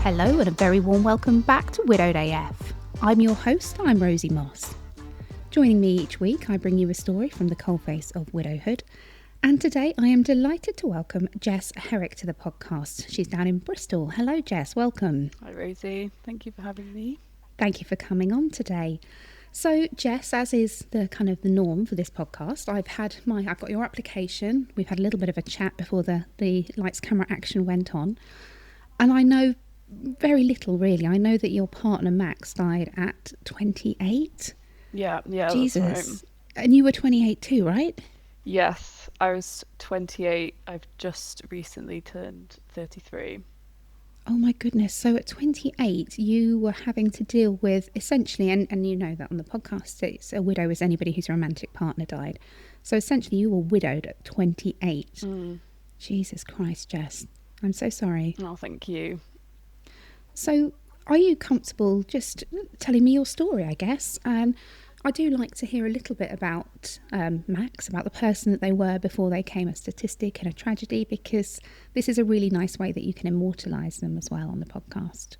Hello and a very warm welcome back to Widowed AF. I'm your host, I'm Rosie Moss. Joining me each week, I bring you a story from the coalface of widowhood. And today I am delighted to welcome Jess Herrick to the podcast. She's down in Bristol. Hello Jess, welcome. Hi Rosie, thank you for having me. Thank you for coming on today. So Jess, as is the kind of the norm for this podcast, I've got your application. We've had a little bit of a chat before the lights, camera, action went on. And I know very little really. I know that your partner Max died at 28. Yeah, Jesus. That's right. And you were 28 too, right? Yes, I was 28. I've just recently turned 33. Oh my goodness. So at 28, you were having to deal with essentially, and you know that on the podcast, it's a widow is anybody whose romantic partner died. So essentially you were widowed at 28. Jesus Christ, Jess. I'm so sorry. Oh, thank you. So are you comfortable just telling me your story, I guess? And I do like to hear a little bit about Max, about the person that they were before they came a statistic and a tragedy, because this is a really nice way that you can immortalise them as well on the podcast.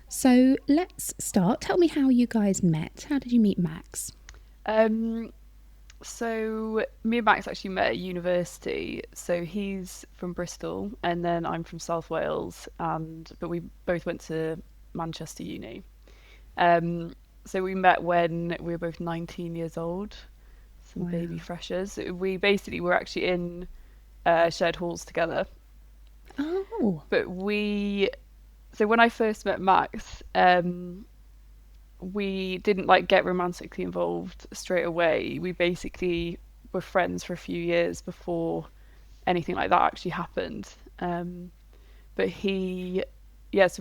So let's start. Tell me how you guys met. How did you meet Max? So me and Max actually met at university. So he's from Bristol and then I'm from South Wales, but we both went to Manchester Uni. So we met when we were both 19 years old, some Wow. baby freshers. We basically were actually in shared halls together. Oh, But so when I first met Max, we didn't get romantically involved straight away. We basically were friends for a few years before anything like that actually happened. But so we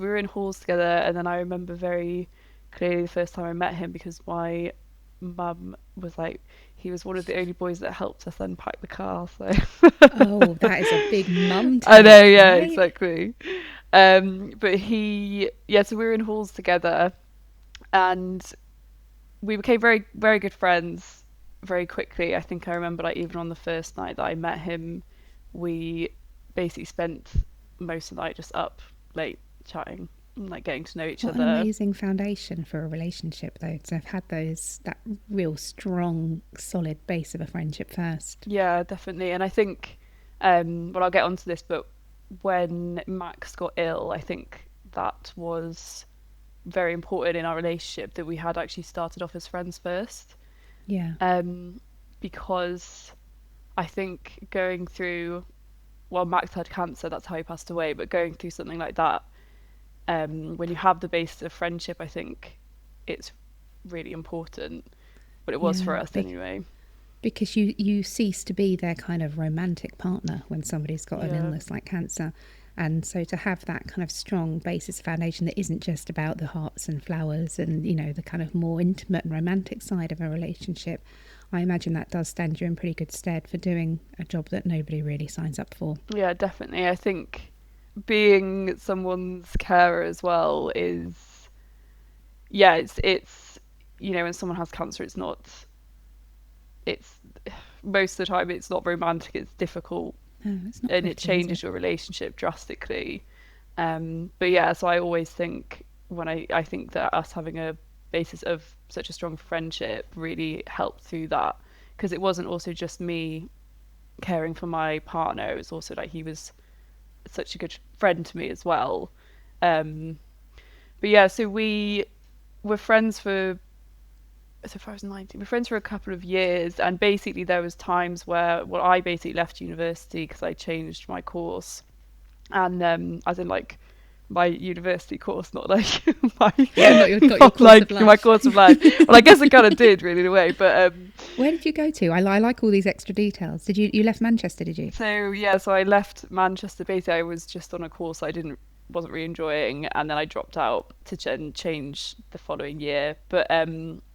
were in halls together, and then I remember very clearly the first time I met him because my mum was like, he was one of the only boys that helped us unpack the car. So oh, that is a big mum I know, take, yeah, right? exactly. But so we were in halls together, and we became very, very good friends very quickly. I think I remember even on the first night that I met him, we basically spent most of the night just up late chatting and getting to know each What other. an amazing foundation for a relationship, though, to have had that real strong, solid base of a friendship first. Yeah, definitely. And I think, I'll get onto this, but when Max got ill, I think that was very important in our relationship that we had actually started off as friends first. Yeah. Because I think going through, Max had cancer, that's how he passed away, but going through something like that, when you have the basis of friendship, I think it's really important. But it was for us anyway. Because you cease to be their kind of romantic partner when somebody's got an illness like cancer. And so to have that kind of strong basis foundation that isn't just about the hearts and flowers and, you know, the kind of more intimate and romantic side of a relationship, I imagine that does stand you in pretty good stead for doing a job that nobody really signs up for. Yeah, definitely. I think being someone's carer as well is, it's when someone has cancer, it's most of the time it's not romantic, it's difficult. No, it's not And pretty, it changes your relationship drastically. So I always think I think that us having a basis of such a strong friendship really helped through that, because it wasn't also just me caring for my partner, it was also he was such a good friend to me as well. So we were friends for, so far as 19, we're friends for a couple of years, and basically there was times where I basically left university because I changed my course, and as in my university course, not my not your course of life. My course of life. Well, I guess it kind of did really in a way, but where did you go to? I like all these extra details. Did you left Manchester? Did you? So I left Manchester. Basically, I was just on a course I wasn't really enjoying, and then I dropped out to change the following year. But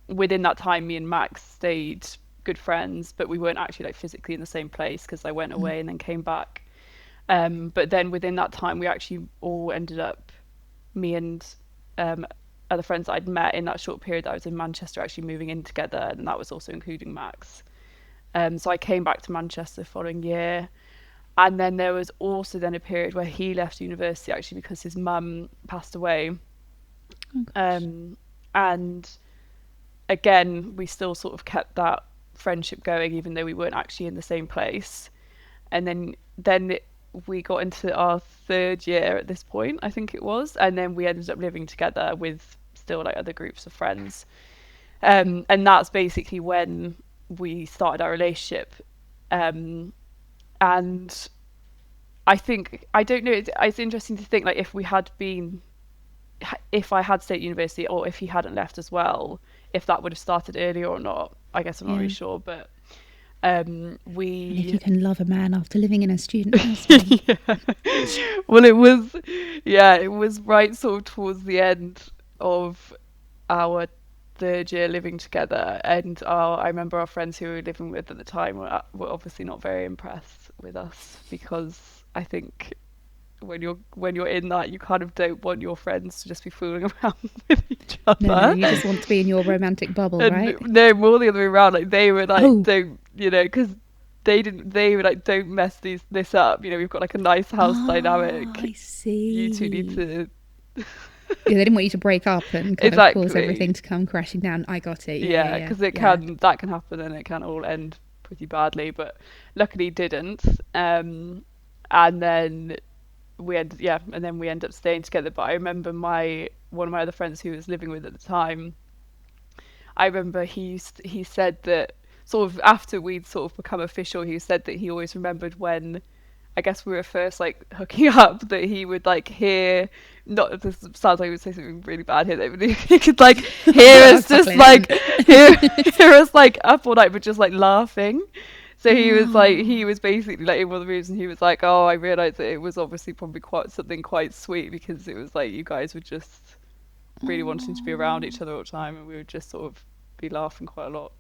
within that time, me and Max stayed good friends, but we weren't actually physically in the same place because I went away and then came back. But then within that time, we actually all ended up, me and other friends that I'd met in that short period that I was in Manchester, actually moving in together, and that was also including Max. So I came back to Manchester the following year, And then there was also then a period where he left university actually because his mum passed away. Oh gosh. Um, and again, we still sort of kept that friendship going, even though we weren't actually in the same place. And then we got into our third year at this point, I think it was, and then we ended up living together with still like other groups of friends. And that's basically when we started our relationship. And I think, I don't know, it's interesting to think like if I had stayed at university or if he hadn't left as well, if that would have started earlier or not. I guess I'm not Yeah. really sure, but And if we you can love a man after living in a student hostel. yeah. Well, it was right sort of towards the end of our third year living together, and I remember our friends who we were living with at the time were obviously not very impressed with us, because I think when you're in that, you kind of don't want your friends to just be fooling around with each No, other. you just want to be in your romantic bubble, And right? no, more the other way around. Like they were like, Oh. don't, because they didn't. They were like, don't mess this up. We've got like a nice house Ah, dynamic. I You two need see. to Yeah, they didn't want you to break up and kind of cause exactly, everything to come crashing down. I got it. Yeah, yeah, yeah, yeah, because it yeah. can that can happen and it can all end pretty badly. But luckily, it didn't. And then we ended up staying together. But I remember one of my other friends who was living with at the time. I remember he said that sort of after we'd sort of become official, he said that he always remembered when I guess we were first like hooking up, that he would like hear, not, this sounds like he would say something really bad here, but he could like hear I us was just buckling in. like hear us like up all night but just like laughing. So he Oh, was basically like in one of the rooms, and he was like, oh, I realized that it was obviously probably quite sweet, because it was like you guys were just really wanting to be around oh, each other all the time, and we would just sort of be laughing quite a lot.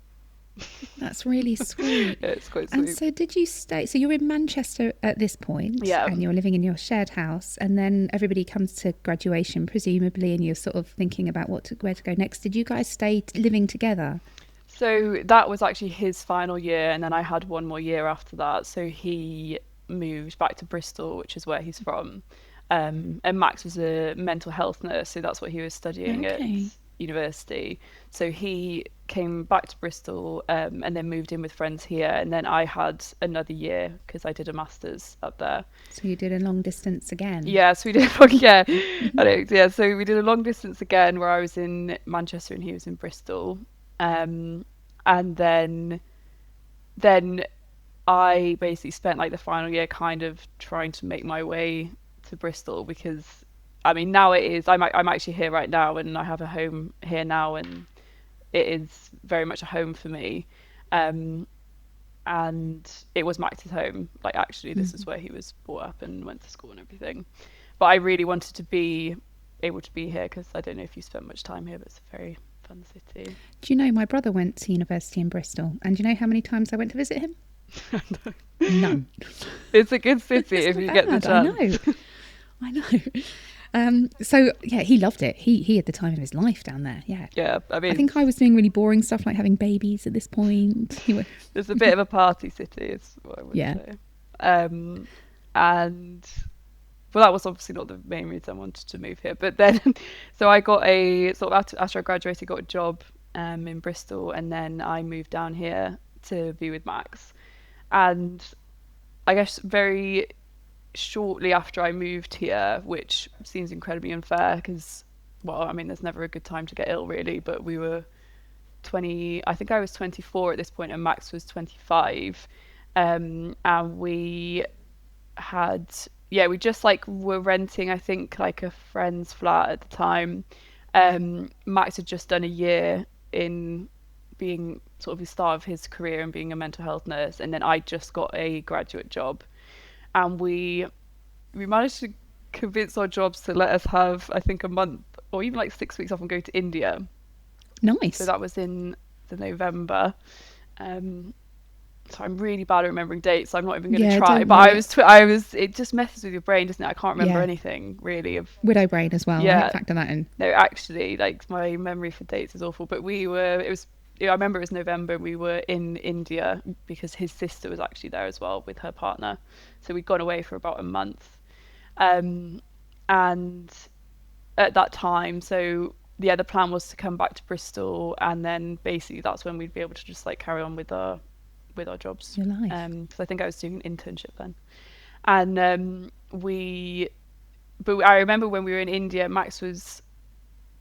that's really sweet. Yeah, it's quite And sweet. so, did you stay? So, you're in Manchester at this point, Yeah. and you're living in your shared house, and then everybody comes to graduation, presumably, and you're sort of thinking about where to go next. Did you guys stay living together? So that was actually his final year, and then I had one more year after that. So he moved back to Bristol, which is where he's from. And Max was a mental health nurse, so that's what he was studying at Okay. university. So he came back to Bristol, and then moved in with friends here. And then I had another year because I did a master's up there. So, you did a long distance again. Yeah, so we did. Yeah, yeah. So we did a long distance again, where I was in Manchester and he was in Bristol. Um, and then I basically spent like the final year kind of trying to make my way to Bristol, because I mean now it is I'm actually here right now, and I have a home here now, and it is very much a home for me. Um, and it was Max's home. Like actually, this is Mhm. where he was brought up and went to school and everything. But I really wanted to be able to be here, because I don't know if you spent much time here, but it's a very fun city. Do you know my brother went to university in Bristol, and do you know how many times I went to visit him? None. It's a good city It's if not you get the bad. I chance. know. I know. So yeah, he loved it. He had the time of his life down there. Yeah. Yeah, I I mean, think I was doing really boring stuff like having babies at this point. He went, it's a bit of a party city, is what I would yeah. say. Um, and well, that was obviously not the main reason I wanted to move here. But then, so I got a sort of after I graduated, got a job in Bristol, and then I moved down here to be with Max. And I guess very shortly after I moved here, which seems incredibly unfair because, well, I mean, there's never a good time to get ill, really. But we were 20, I think I was 24 at this point, and Max was 25. And we had, yeah, we just like were renting, I think, like a friend's flat at the time. Max had just done a year in being sort of the start of his career and being a mental health nurse, and then I just got a graduate job, and we managed to convince our jobs to let us have, I think, a month or even like 6 weeks off and go to India. So Nice. that was in the November. Um, so I'm really bad at remembering dates, so I'm not even going to Yeah, try. don't But worry. I was. It just messes with your brain, doesn't it? I can't remember Yeah. anything really of. Widow brain as well, right? Yeah, Factor that in. no, actually, like my memory for dates is awful. But we were. It was I remember it was November. We were in India because his sister was actually there as well with her partner. So we'd gone away for about a month. Um, and at that time, so yeah, the plan was to come back to Bristol, and then basically that's when we'd be able to just like carry on with our jobs. Your life. Because I think I was doing an internship then, and we. But I remember when we were in India, Max was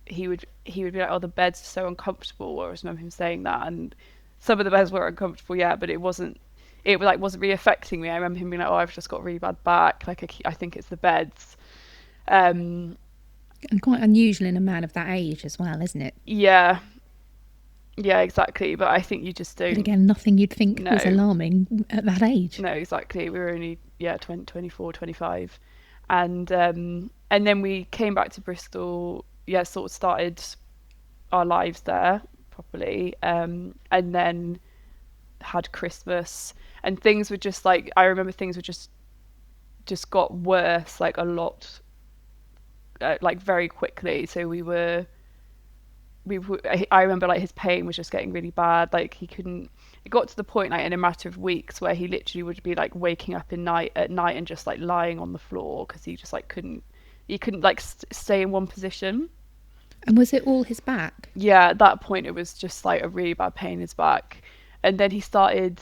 he would be like, "Oh, the bed's so uncomfortable." Or I remember him saying that, and some of the beds were uncomfortable, yeah, but it like wasn't really affecting me. I remember him being like, "Oh, I've just got a really bad back. Like I think it's the beds." Um, And quite unusual in a man of that age as well, isn't it? yeah, yeah, exactly. But I think you just But don't again, nothing you'd think was know. alarming at that age. No, exactly. We were only 20, 24, 25, and then we came back to Bristol. Yeah, sort of started our lives there properly, and then had Christmas, and things were just like I remember things were just got worse like a lot, like very quickly. So I remember like his pain was just getting really bad. Like he couldn't. It got to the point like in a matter of weeks where he literally would be like waking up at night and just like lying on the floor because he just like couldn't. He couldn't like stay in one position. And was it all his back? Yeah, at that point it was just like a really bad pain in his back, and then he started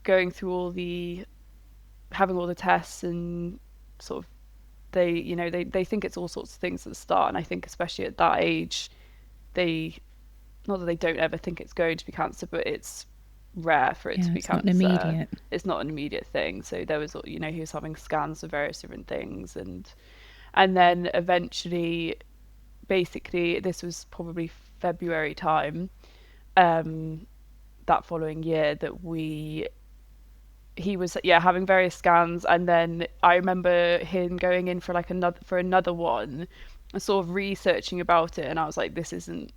going through having all the tests, and sort of they think it's all sorts of things at the start, and I think especially at that age they not that they don't ever think it's going to be cancer, but it's rare for it Yeah, to be it's not an cancer. immediate. It's not an immediate thing. So there was, he was having scans of various different things, and then eventually, basically, this was probably February time, um, that following year that he was having various scans, and then I remember him going in for like another one and sort of researching about it, and I was like, this isn't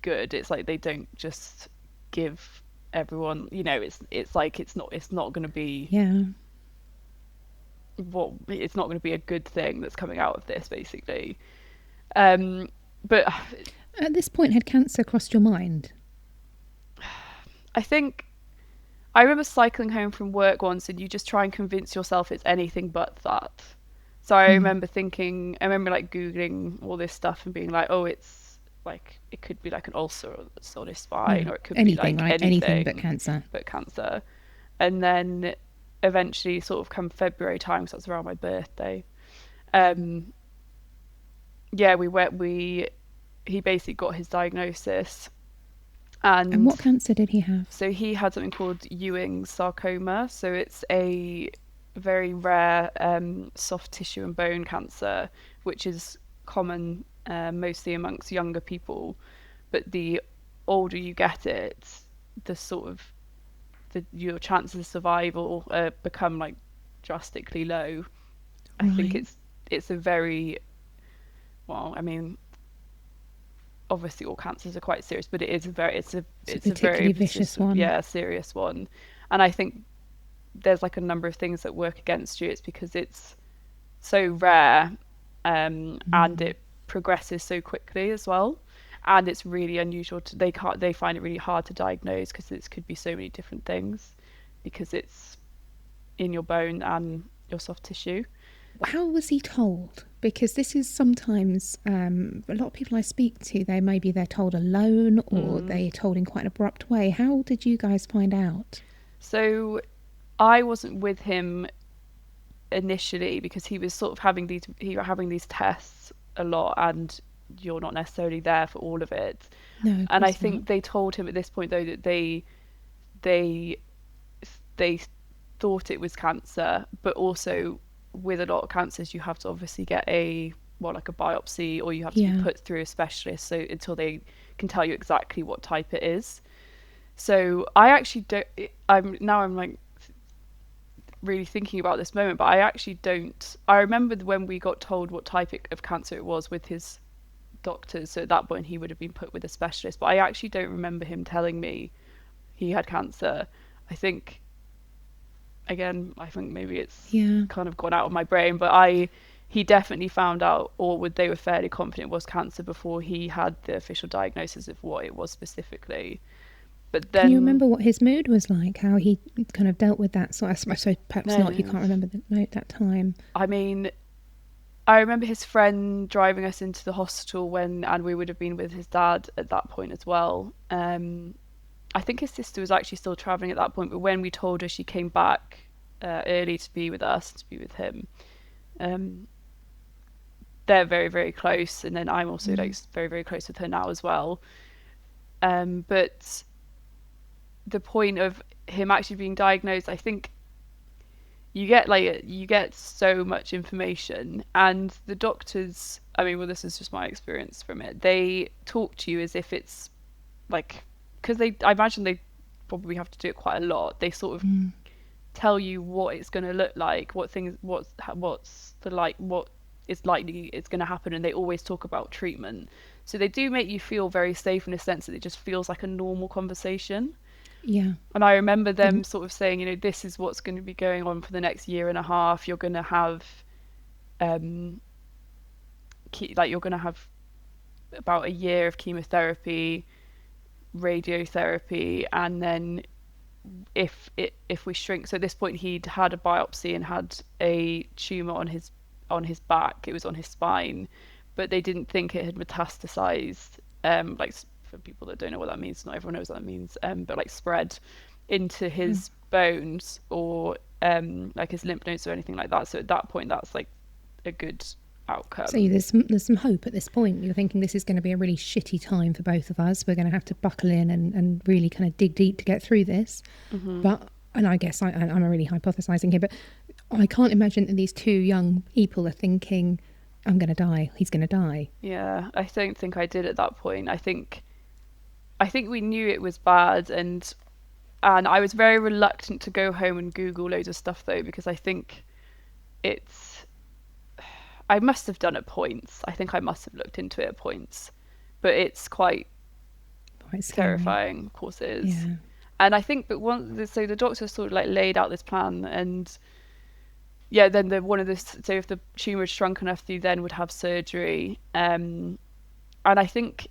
good. It's like they don't just give everyone, it's like it's not going to be Yeah. it's not going to be a good thing that's coming out of this basically. But At this point, had cancer crossed your mind? I think I remember cycling home from work once, and you just try and convince yourself it's anything but that. So I remember like Googling all this stuff and being like, oh, it's like, it could be like an ulcer on his spine, Yeah. or it could be Anything, like right? Anything but cancer. but cancer. And then eventually, sort of come February time, because that's around my birthday, um, yeah, he basically got his diagnosis, And and what cancer did he have? so he had something called Ewing's sarcoma. So it's a very rare soft tissue and bone cancer, which is common mostly amongst younger people. But the older you get it, the sort of your chances of survival become like drastically low. I think Right. it's a very well. I mean, obviously all cancers are quite serious, but It's a it's a very particularly vicious one. serious one. And I think there's like a number of things that work against you. It's because it's so rare, and it progresses so quickly as well, and it's really unusual they find it really hard to diagnose because it could be so many different things because it's in your bone and your soft tissue. How was he told? Because this is sometimes a lot of people I speak to, they're told alone or they're told in quite an abrupt way. How did you guys find out? So I wasn't with him initially because he was sort of having these tests a lot, and you're not necessarily there for all of it. No, of And I course not. think they told him at this point though that they they thought it was cancer, but also with a lot of cancers you have to obviously get like a biopsy, or you have to be Yeah. put through a specialist so until they can tell you exactly what type it is. So I actually don't. I'm like really thinking about this moment, but I actually don't. I remember when we got told what type of cancer it was with his doctors. So at that point, he would have been put with a specialist. But I actually don't remember him telling me he had cancer. I think, again, I think maybe it's Yeah. kind of gone out of my brain. But he definitely found out, or would they were fairly confident it was cancer before he had the official diagnosis of what it was specifically. But Can you then remember what his mood was like? How he kind of dealt with that? So I suppose perhaps not. You no, can't remember the note that time. I mean, I remember his friend driving us into the hospital and we would have been with his dad at that point as well. I think his sister was actually still traveling at that point, but when we told her, she came back early to be with us, to be with him. Um, they're very, very close, and then I'm also like very, very close with her now as well. But the point of him actually being diagnosed, I think you get so much information, and the doctors, I mean, well, this is just my experience from it, they talk to you as if it's like, because I imagine they probably have to do it quite a lot. They sort of tell you what it's going to look like, what's the like, what is likely it's going to happen, and they always talk about treatment. So they do make you feel very safe in a sense that it just feels like a normal conversation. Yeah. And I remember them The, sort of saying, this is what's going to be going on for the next year and a half. You're going to have, um, you're going to have about a year of chemotherapy, radiotherapy, and then if we shrink. So at this point, he'd had a biopsy and had a tumor on his back. It was on his spine, but they didn't think it had metastasized. Like for people that don't know what that means, not everyone knows what that means. But like spread into his bones or like his lymph nodes or anything like that. So at that point, that's like a good outcome. so there's some hope at this point. You're thinking this is going to be a really shitty time for both of us. We're going to have to buckle in and really kind of dig deep to get through this. But, and I guess I'm really hypothesizing here, but I can't imagine that these two young people are thinking, I'm going to die. He's going to die. Yeah, I don't think I did at that point. I think we knew it was bad, and I was very reluctant to go home and Google loads of stuff though, because I think it's I must have done at points. I think I must have looked into it at points, but it's quite Quite scary. terrifying, of course it is. Yeah. And I think, but so the doctor sort of like laid out this plan, and yeah, then so if the tumor had shrunk enough, you then would have surgery. And I think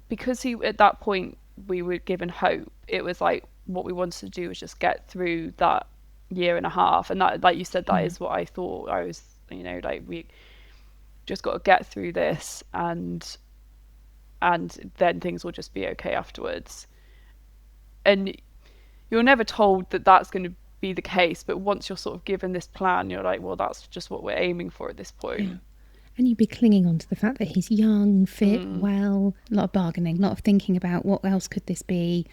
because he at that point we were given hope, it was like what we wanted to do was just get through that year and a half, and that, like you said, that is what I thought. I was, like we just got to get through this, and then things will just be okay afterwards. And you're never told that that's going to be the case, but once you're sort of given this plan, you're like, well, that's just what we're aiming for at this point. Yeah. And you'd be clinging on to the fact that he's young, fit, well, a lot of bargaining, a lot of thinking about what else could this be.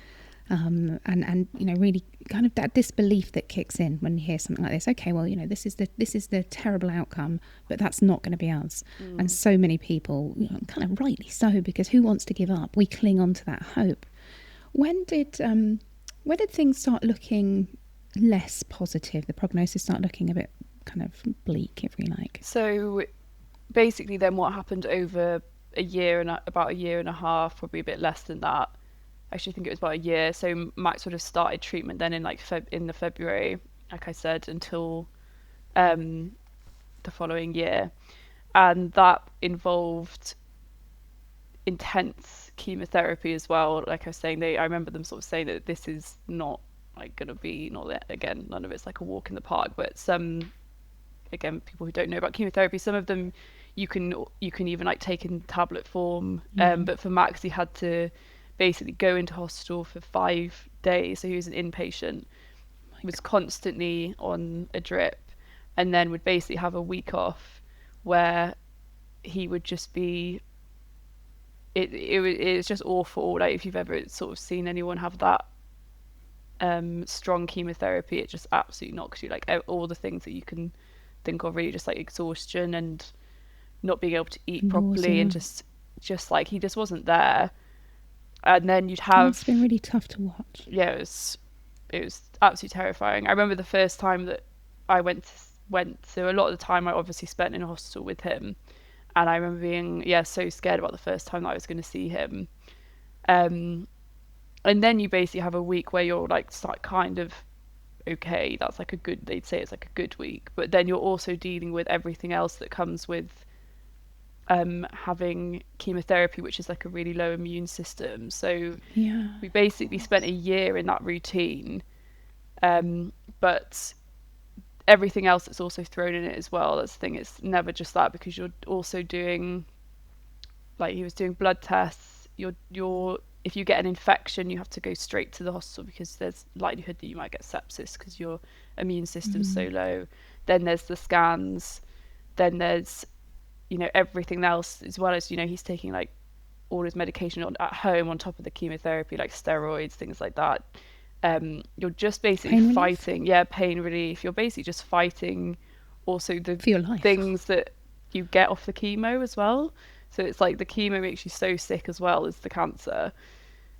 And really kind of that disbelief that kicks in when you hear something like this. Okay, well, this is the terrible outcome, but that's not going to be us. And so many people, kind of rightly so, because who wants to give up? We cling on to that hope. When did things start looking less positive? The prognosis start looking a bit kind of bleak, if we like. So basically, then what happened over about a year and a half, probably a bit less than that. I actually think it was about a year. So Max would have started treatment then in like in the February, like I said, until the following year, and that involved intense chemotherapy as well. Like I was saying, I remember them sort of saying that this is not like going to be, not that, again, none of it's like a walk in the park, but again, people who don't know about chemotherapy, some of them you can even like take in tablet form. But for Max, he had to basically go into hospital for 5 days. So he was an inpatient. He was constantly on a drip, and then would basically have a week off where he would just be. It's just awful. Like if you've ever sort of seen anyone have that strong chemotherapy, it just absolutely knocks you, like all the things that you can think of, really, just like exhaustion and not being able to eat properly, and just like he just wasn't there. And then you'd have It's been really tough to watch. Yeah, it was absolutely terrifying. I remember the first time that I went to a lot of the time I obviously spent in a hospital with him, and I remember being so scared about the first time that I was going to see him. And then you basically have a week where you're like kind of okay, that's like a good, they'd say it's like a good week. But then you're also dealing with everything else that comes with having chemotherapy, which is like a really low immune system. So Yeah. we basically spent a year in that routine, but everything else that's also thrown in it as well. That's the thing, it's never just that, because you're also doing, like he was doing blood tests. You're if you get an infection, you have to go straight to the hospital because there's likelihood that you might get sepsis because your immune system's so low. Then there's the scans. Then there's, you know, everything else, as well as, you know, he's taking like all his medication at home on top of the chemotherapy, like steroids, things like that. You're just basically Pain relief? fighting, yeah, pain relief. You're basically just fighting also the For your life. things that you get off the chemo as well. So it's like the chemo makes you so sick as well as the cancer.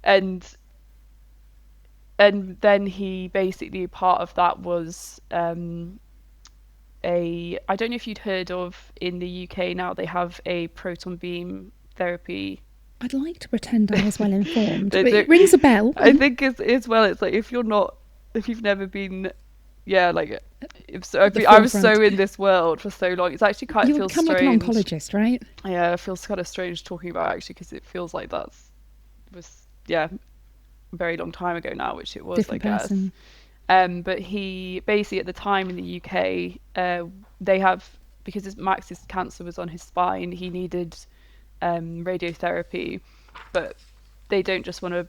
And then he basically, part of that was I don't know if you'd heard of, in the UK now they have a proton beam therapy. I'd like to pretend I was well informed, They but do. it rings a bell. I think as well, it's like if you've never been, yeah, like I was so forefront. in this world for so long. It's actually You feels become like strange. an oncologist, right? Yeah, it feels kind of strange talking about, actually, because it feels like was, yeah, a very long time ago now, which it was, Different I guess. person. But he basically, at the time in the UK, they have, because Max's cancer was on his spine, he needed radiotherapy, but they don't just want to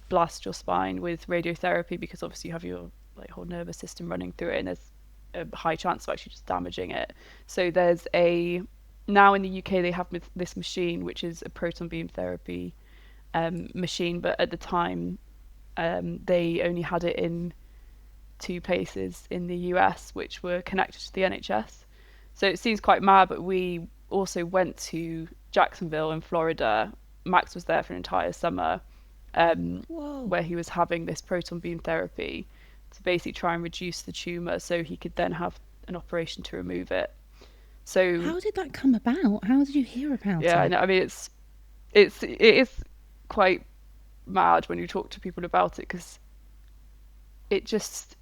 blast your spine with radiotherapy, because obviously you have your like whole nervous system running through it, and there's a high chance of actually just damaging it. So now in the UK they have this machine, which is a proton beam therapy machine, but at the time they only had it in 2 places in the US, which were connected to the NHS. So it seems quite mad, but we also went to Jacksonville in Florida. Max was there for an entire summer, where he was having this proton beam therapy to basically try and reduce the tumor so he could then have an operation to remove it. So How did that come about? How did you hear about yeah, it? I mean, it is quite mad when you talk to people about it, because it just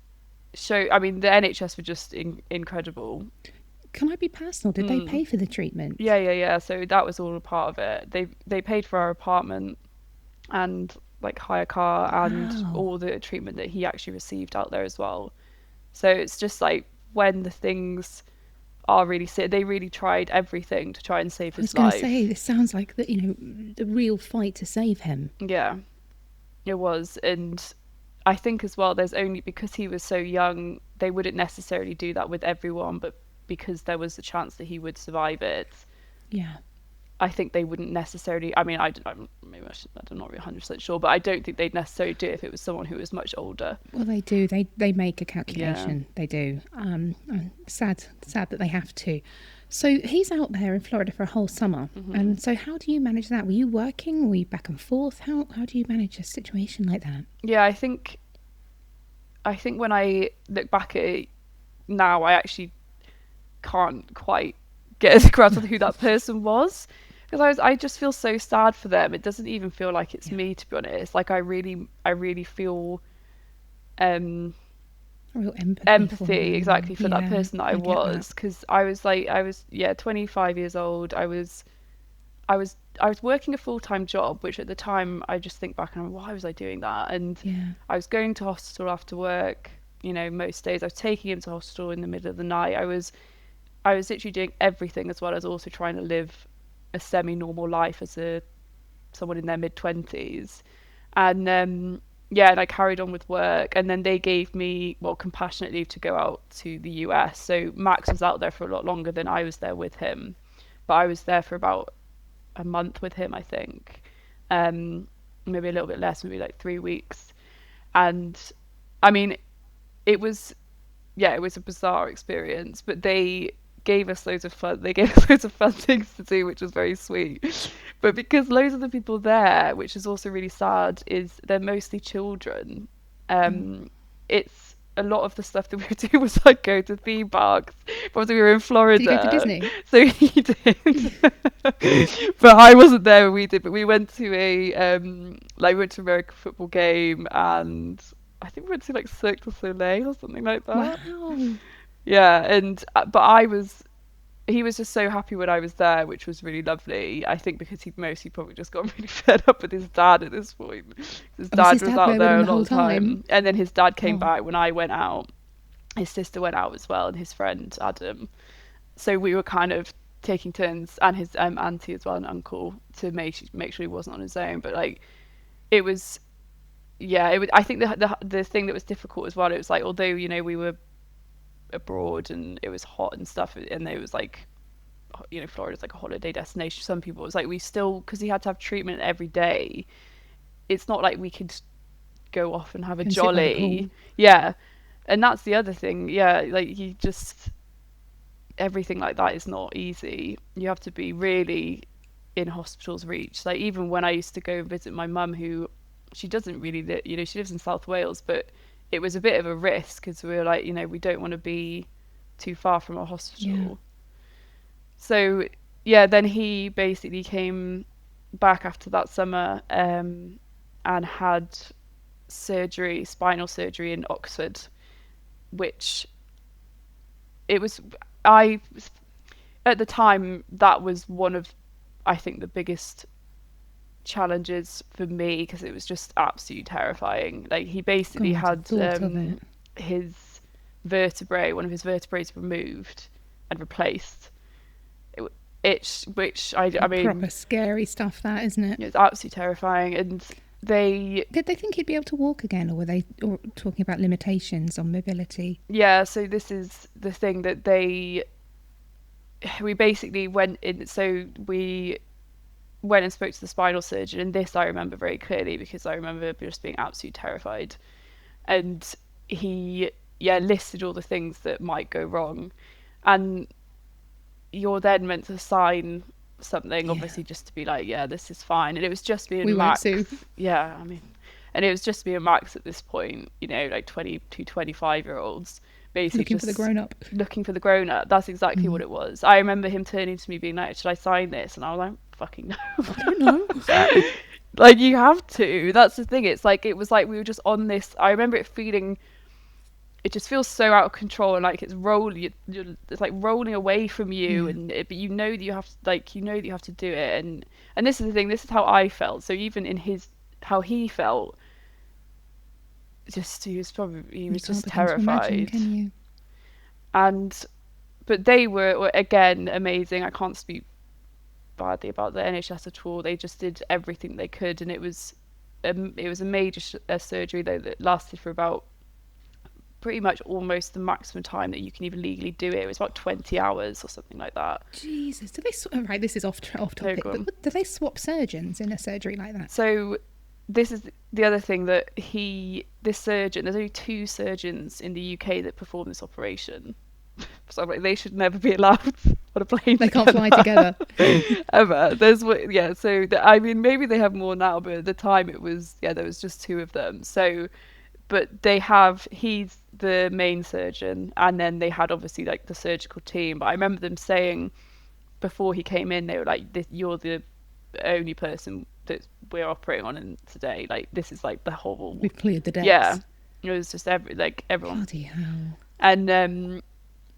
I mean, the NHS were just incredible. Can I be personal? Did they pay for the treatment? Yeah. So that was all a part of it. They paid for our apartment and like hire car and Wow. all the treatment that he actually received out there as well. So it's just like, when the things are really sick, they really tried everything to try and save I was his going to life. say, this sounds like the real fight to save him. Yeah, it was. And I think as well, there's only, because he was so young, they wouldn't necessarily do that with everyone, but because there was a chance that he would survive it, Yeah. I think they wouldn't necessarily. I mean, I'm maybe I'm not really 100% sure, but I don't think they'd necessarily do it if it was someone who was much older. Well, they do. They make a calculation. They do. Sad that they have to. So he's out there in Florida for a whole summer. And so how do you manage that? Were you working? Were you back and forth? How do you manage a situation like that? Yeah, I think when I look back at it now, I actually can't quite get a grasp of who that person was, because I just feel so sad for them. It doesn't even feel like it's me, to be honest. Like I really feel A real empathy exactly for that Yeah, person that I get was, because I was 25 years old. I was working a full-time job, which at the time I just think back and I'm, why was I doing that? And Yeah. I was going to hospital after work, you know, most days. I was taking him to hospital in the middle of the night. I was literally doing everything, as well as also trying to live a semi-normal life as someone in their mid-20s. And yeah, and I carried on with work, and then they gave me, well, compassionate leave to go out to the US. So Max was out there for a lot longer than I was there with him, but I was there for about a month with him, I think. Maybe a little bit less, maybe like 3 weeks. And I mean, it was a bizarre experience, but they gave us loads of fun. They gave us loads of fun things to do, which was very sweet. But because loads of the people there, which is also really sad, is they're mostly children. It's a lot of the stuff that we would do was like go to theme parks. Obviously, we were in Florida. Did you go to Disney? So he did. But I wasn't there when we did. But we went to we went to an American football game, and I think we went to like Cirque du Soleil or something like that. Wow. Yeah, and but he was just so happy when I was there, which was really lovely. I think because he'd mostly probably just got really fed up with his dad at this point. His Was dad his was dad out there with there him a the whole long time? time, and then his dad came Oh, back when I went out. His sister went out as well, and his friend Adam. So we were kind of taking turns, and his auntie as well, and uncle, to make sure he wasn't on his own. But like it was, yeah, it was. I think the thing that was difficult as well. It was like, although we were abroad and it was hot and stuff, and it was like, Florida's like a holiday destination. Some people, it was like we still, because he had to have treatment every day. It's not like we could go off and have a can sit by the jolly. pool. Yeah, and that's the other thing. Yeah, like he just, everything like that is not easy. You have to be really in hospital's reach. Like even when I used to go visit my mum, who she doesn't really she lives in South Wales, but it was a bit of a risk because we were like, we don't want to be too far from a Yeah. hospital. So yeah, then he basically came back after that summer, and had surgery, spinal surgery in Oxford, which it was, I at the time that was one of, I think, the biggest challenges for me, because it was just absolutely terrifying. Like he basically God, the had thought of it. his one of his vertebrae removed and replaced. Which I Proper mean, scary stuff, that, isn't it? it's absolutely terrifying. And they, Did they think he'd be able to walk again, or were they talking about limitations on mobility? yeah, so this is the thing that we basically went in. So we went and spoke to the spinal surgeon, and this I remember very clearly because I remember just being absolutely terrified. And he, yeah, listed all the things that might go wrong, and you're then meant to sign something, Yeah. obviously, just to be like, yeah, this is fine. And it was just me We and won't Max. sue. Yeah, I mean, and it was just me and Max at this point, like 22, 25-year-olds, basically Looking for the just grown up. looking for the grown up. That's exactly what Mm. it was. I remember him turning to me being like, should I sign this? And I was like, fucking no. I don't know. Like, you have to. That's the thing. It's like, it was like we were just on this. I remember it feeling, it just feels so out of control, and like it's rolling, it's like rolling away from you, Yeah. and but you know that you have to, like, that you have to do it. And this is the thing, this is how I felt. So even in his, how he felt, just he You was can't just begin to imagine, terrified. can you? And but they were again amazing. I can't speak badly about the NHS at all. They just did everything they could, and it was a major surgery though that lasted for about pretty much almost the maximum time that you can even legally do it. It was about 20 hours or something like that. Jesus, do they? Right, this is off No, topic, go on. but do they swap surgeons in a surgery like that? So this is the other thing, that this surgeon, there's only two surgeons in the UK that perform this operation. So I'm like, they should never be allowed on a plane. They can't fly together. Ever. Yeah. So I mean, maybe they have more now, but at the time it was, yeah, there was just two of them. So, but he's the main surgeon, and then they had obviously like the surgical team. But I remember them saying before he came in, they were like, "You're the only person that we're operating on today. Like this is like the whole." We've cleared the decks. Yeah, it was just everyone. Bloody hell. And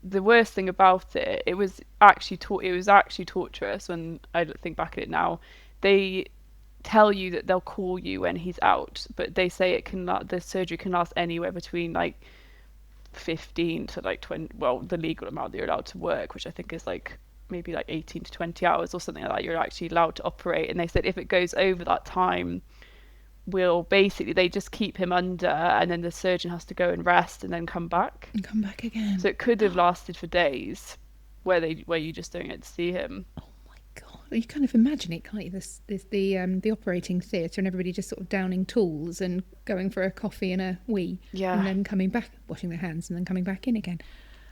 the worst thing about it, it was actually torturous. When I think back at it now, they tell you that they'll call you when he's out, but they say the surgery can last anywhere between like 15 to like 20, well, the legal amount that you're allowed to work, which I think is like maybe like 18 to 20 hours or something like that, you're actually allowed to operate. And they said if it goes over that time, they just keep him under, and then the surgeon has to go and rest and then come back. And come back again. So it could have lasted for days, where you just don't get to see him. Oh my God. You kind of imagine it, can't you? The operating theatre, and everybody just sort of downing tools and going for a coffee and a wee. Yeah. And then coming back, washing their hands, and then coming back in again.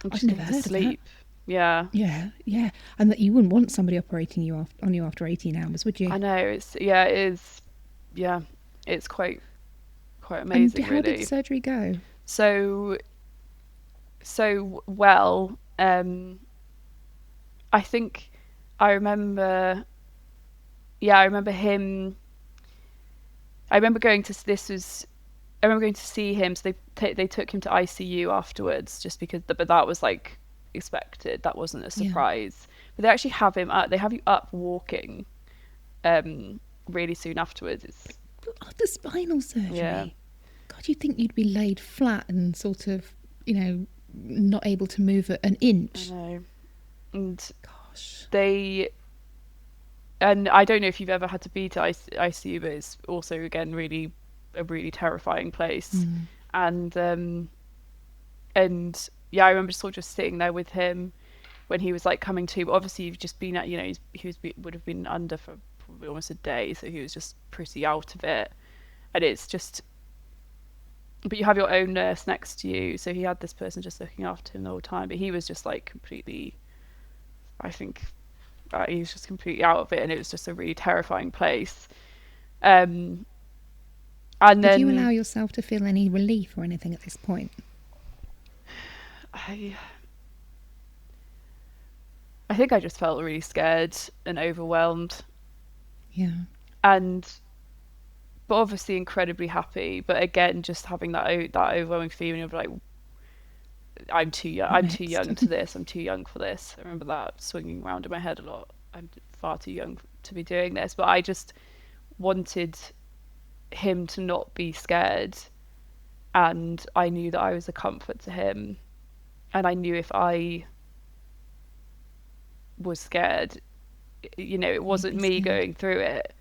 And I've just never going to heard sleep. of that. Yeah. Yeah. And that you wouldn't want somebody operating on you after 18 hours, would you? I know. It is. Yeah. It's quite amazing, and how really. did the surgery go? So well. I think I remember. Yeah, I remember him. I remember going to this was I remember going to see him, so they took him to ICU afterwards, just because, but that was like expected. That wasn't a Yeah. surprise. But they actually have him up. They have you up walking, really soon afterwards. It's After spinal yeah, surgery, God, you'd think you'd be laid flat and sort of, not able to move an I inch. know. And Gosh. and I don't know if you've ever had to be to ICU, but it's also again really a really terrifying place. Mm. And yeah, I remember sort of just sitting there with him when he was like coming to. But obviously, you've just been at, would have been under for probably almost a day, so he was just pretty out of it. And it's just, but you have your own nurse next to you, so he had this person just looking after him the whole time. But he was just like completely, I think, he was just completely out of it, and it was just a really terrifying place. Um, and Did you allow then yourself to feel any relief or anything at this point? I I think I just felt really scared and overwhelmed, Yeah. and but obviously incredibly happy. But again, just having that overwhelming feeling of like, I'm too young. What I'm too next? young to this. I'm too young for this. I remember that swinging around in my head a lot. I'm far too young to be doing this. But I just wanted him to not be scared, and I knew that I was a comfort to him, and I knew if I was scared, it You'd wasn't be me scared. going through it,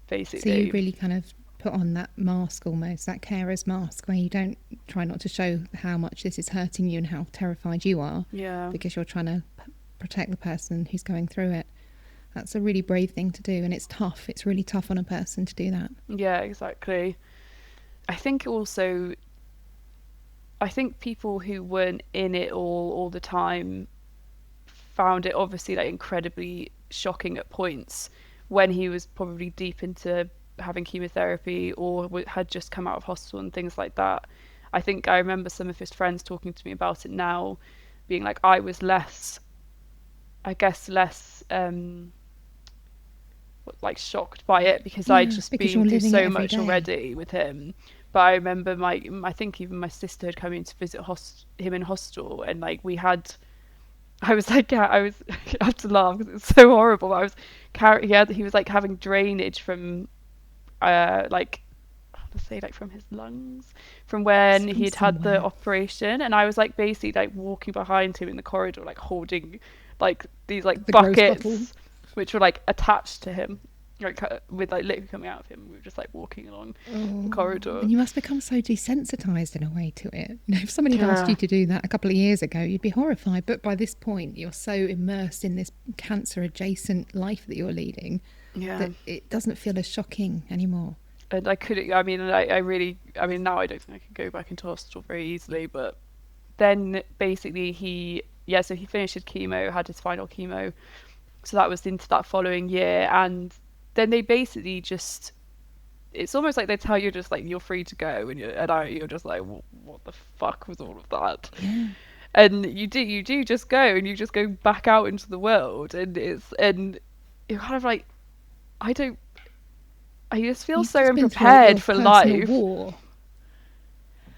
So you basically. really kind of put on that mask almost, that carer's mask, where you don't try not to show how much this is hurting you and how terrified you are, Yeah. because you're trying to protect the person who's going through it. That's a really brave thing to do, and it's tough. It's really tough on a person to do that. Yeah, exactly. I think also, I think people who weren't in it all the time found it obviously like incredibly shocking at points when he was probably deep into having chemotherapy or had just come out of hospital and things like that. I think I remember some of his friends talking to me about it now, being like, I was less, I guess, less like shocked by it because I'd Yeah, just because been you're through living it so every much day. already with him. But I remember I think even my sister had come in to visit him in hospital, and like I was like, yeah, I have to laugh because it's so horrible. I was he was like having drainage from, like, let's say like from his lungs, from It's when from he'd had the somewhere. operation, and I was like basically like walking behind him in the corridor, like holding like these like The gross bottle. buckets, which were like attached to him, like with like liquid coming out of him. We were just like walking along the Oh, corridor. and you must become so desensitized in a way to it. If somebody had asked you Yeah, to do that a couple of years ago, you'd be horrified. But by this point, you're so immersed in this cancer adjacent life that you're leading yeah. that it doesn't feel as shocking anymore. And I couldn't. I mean, I really. I mean, now I don't think I could go back into hospital very easily. But then basically so he finished his chemo, had his final chemo. So that was into that following year, and then they basically just. It's almost like they tell you just like you're free to go, and you're just like, what the fuck was all of that? Yeah. And you do just go, and you just go back out into the world, and you're kind of like, I don't. I just feel You've so just been through unprepared your for personal life. war.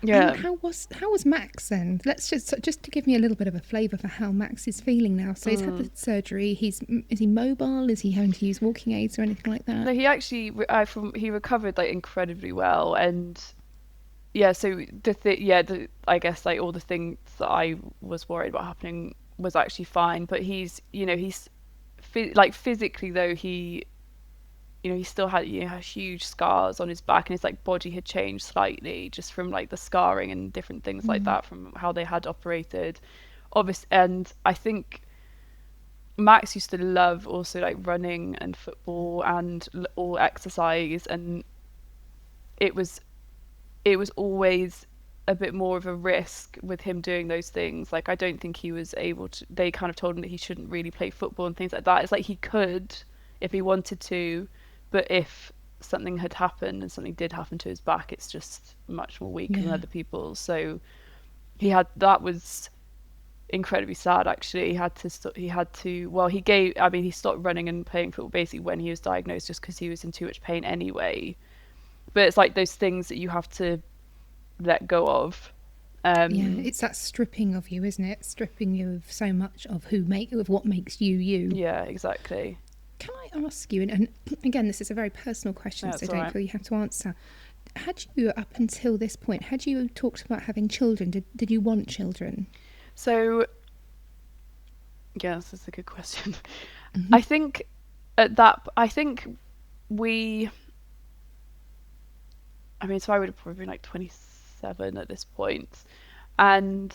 And Yeah. how was Max then? Let's just to give me a little bit of a flavour for how Max is feeling now. So he's had the surgery. Is he mobile? Is he having to use walking aids or anything like that? No, he actually, he recovered like incredibly well, and yeah. So I guess like all the things that I was worried about happening was actually fine. But like physically though he still had huge scars on his back, and his like body had changed slightly just from like the scarring and different things like Mm. that from how they had operated. Obvious, and I think Max used to love also like running and football and all exercise, and it was it was always a bit more of a risk with him doing those things. Like I don't think he was able to. They kind of told him that he shouldn't really play football and things like that. It's like he could if he wanted to, but if something had happened and something did happen to his back, it's just much more weak than Yeah. other people. So that was incredibly sad actually. He stopped running and playing football basically when he was diagnosed, just because he was in too much pain anyway. but it's like those things that you have to let go of. Yeah, it's that stripping of you, isn't it? Stripping you of so much of of what makes you you. Yeah, exactly. Can I ask you, and again, this is a very personal question, so That's all don't right. feel you have to answer. Had you, up until this point, had you talked about having children? Did you want children? So, yeah, this is a good question. Mm-hmm. I think I think we, I mean, so I would have probably been like 27 at this point, and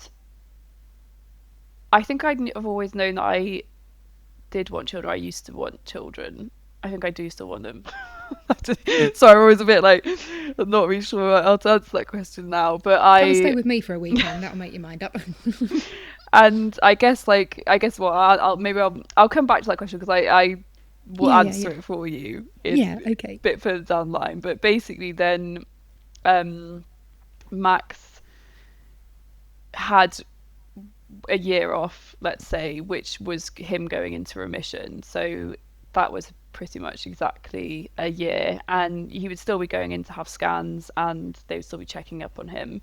I think I've always known that I did want children. I used to want children. I think I do still want them. So I'm always a bit like, I'm not really sure how to answer that question now, but Come and stay with me for a weekend. That'll make your mind up. and I guess what I'll come back to that question because I will answer it for you. It's Yeah, okay. a bit further down the line, but basically then Max had a year off, let's say, which was him going into remission. So that was pretty much exactly a year, and he would still be going in to have scans, and they would still be checking up on him.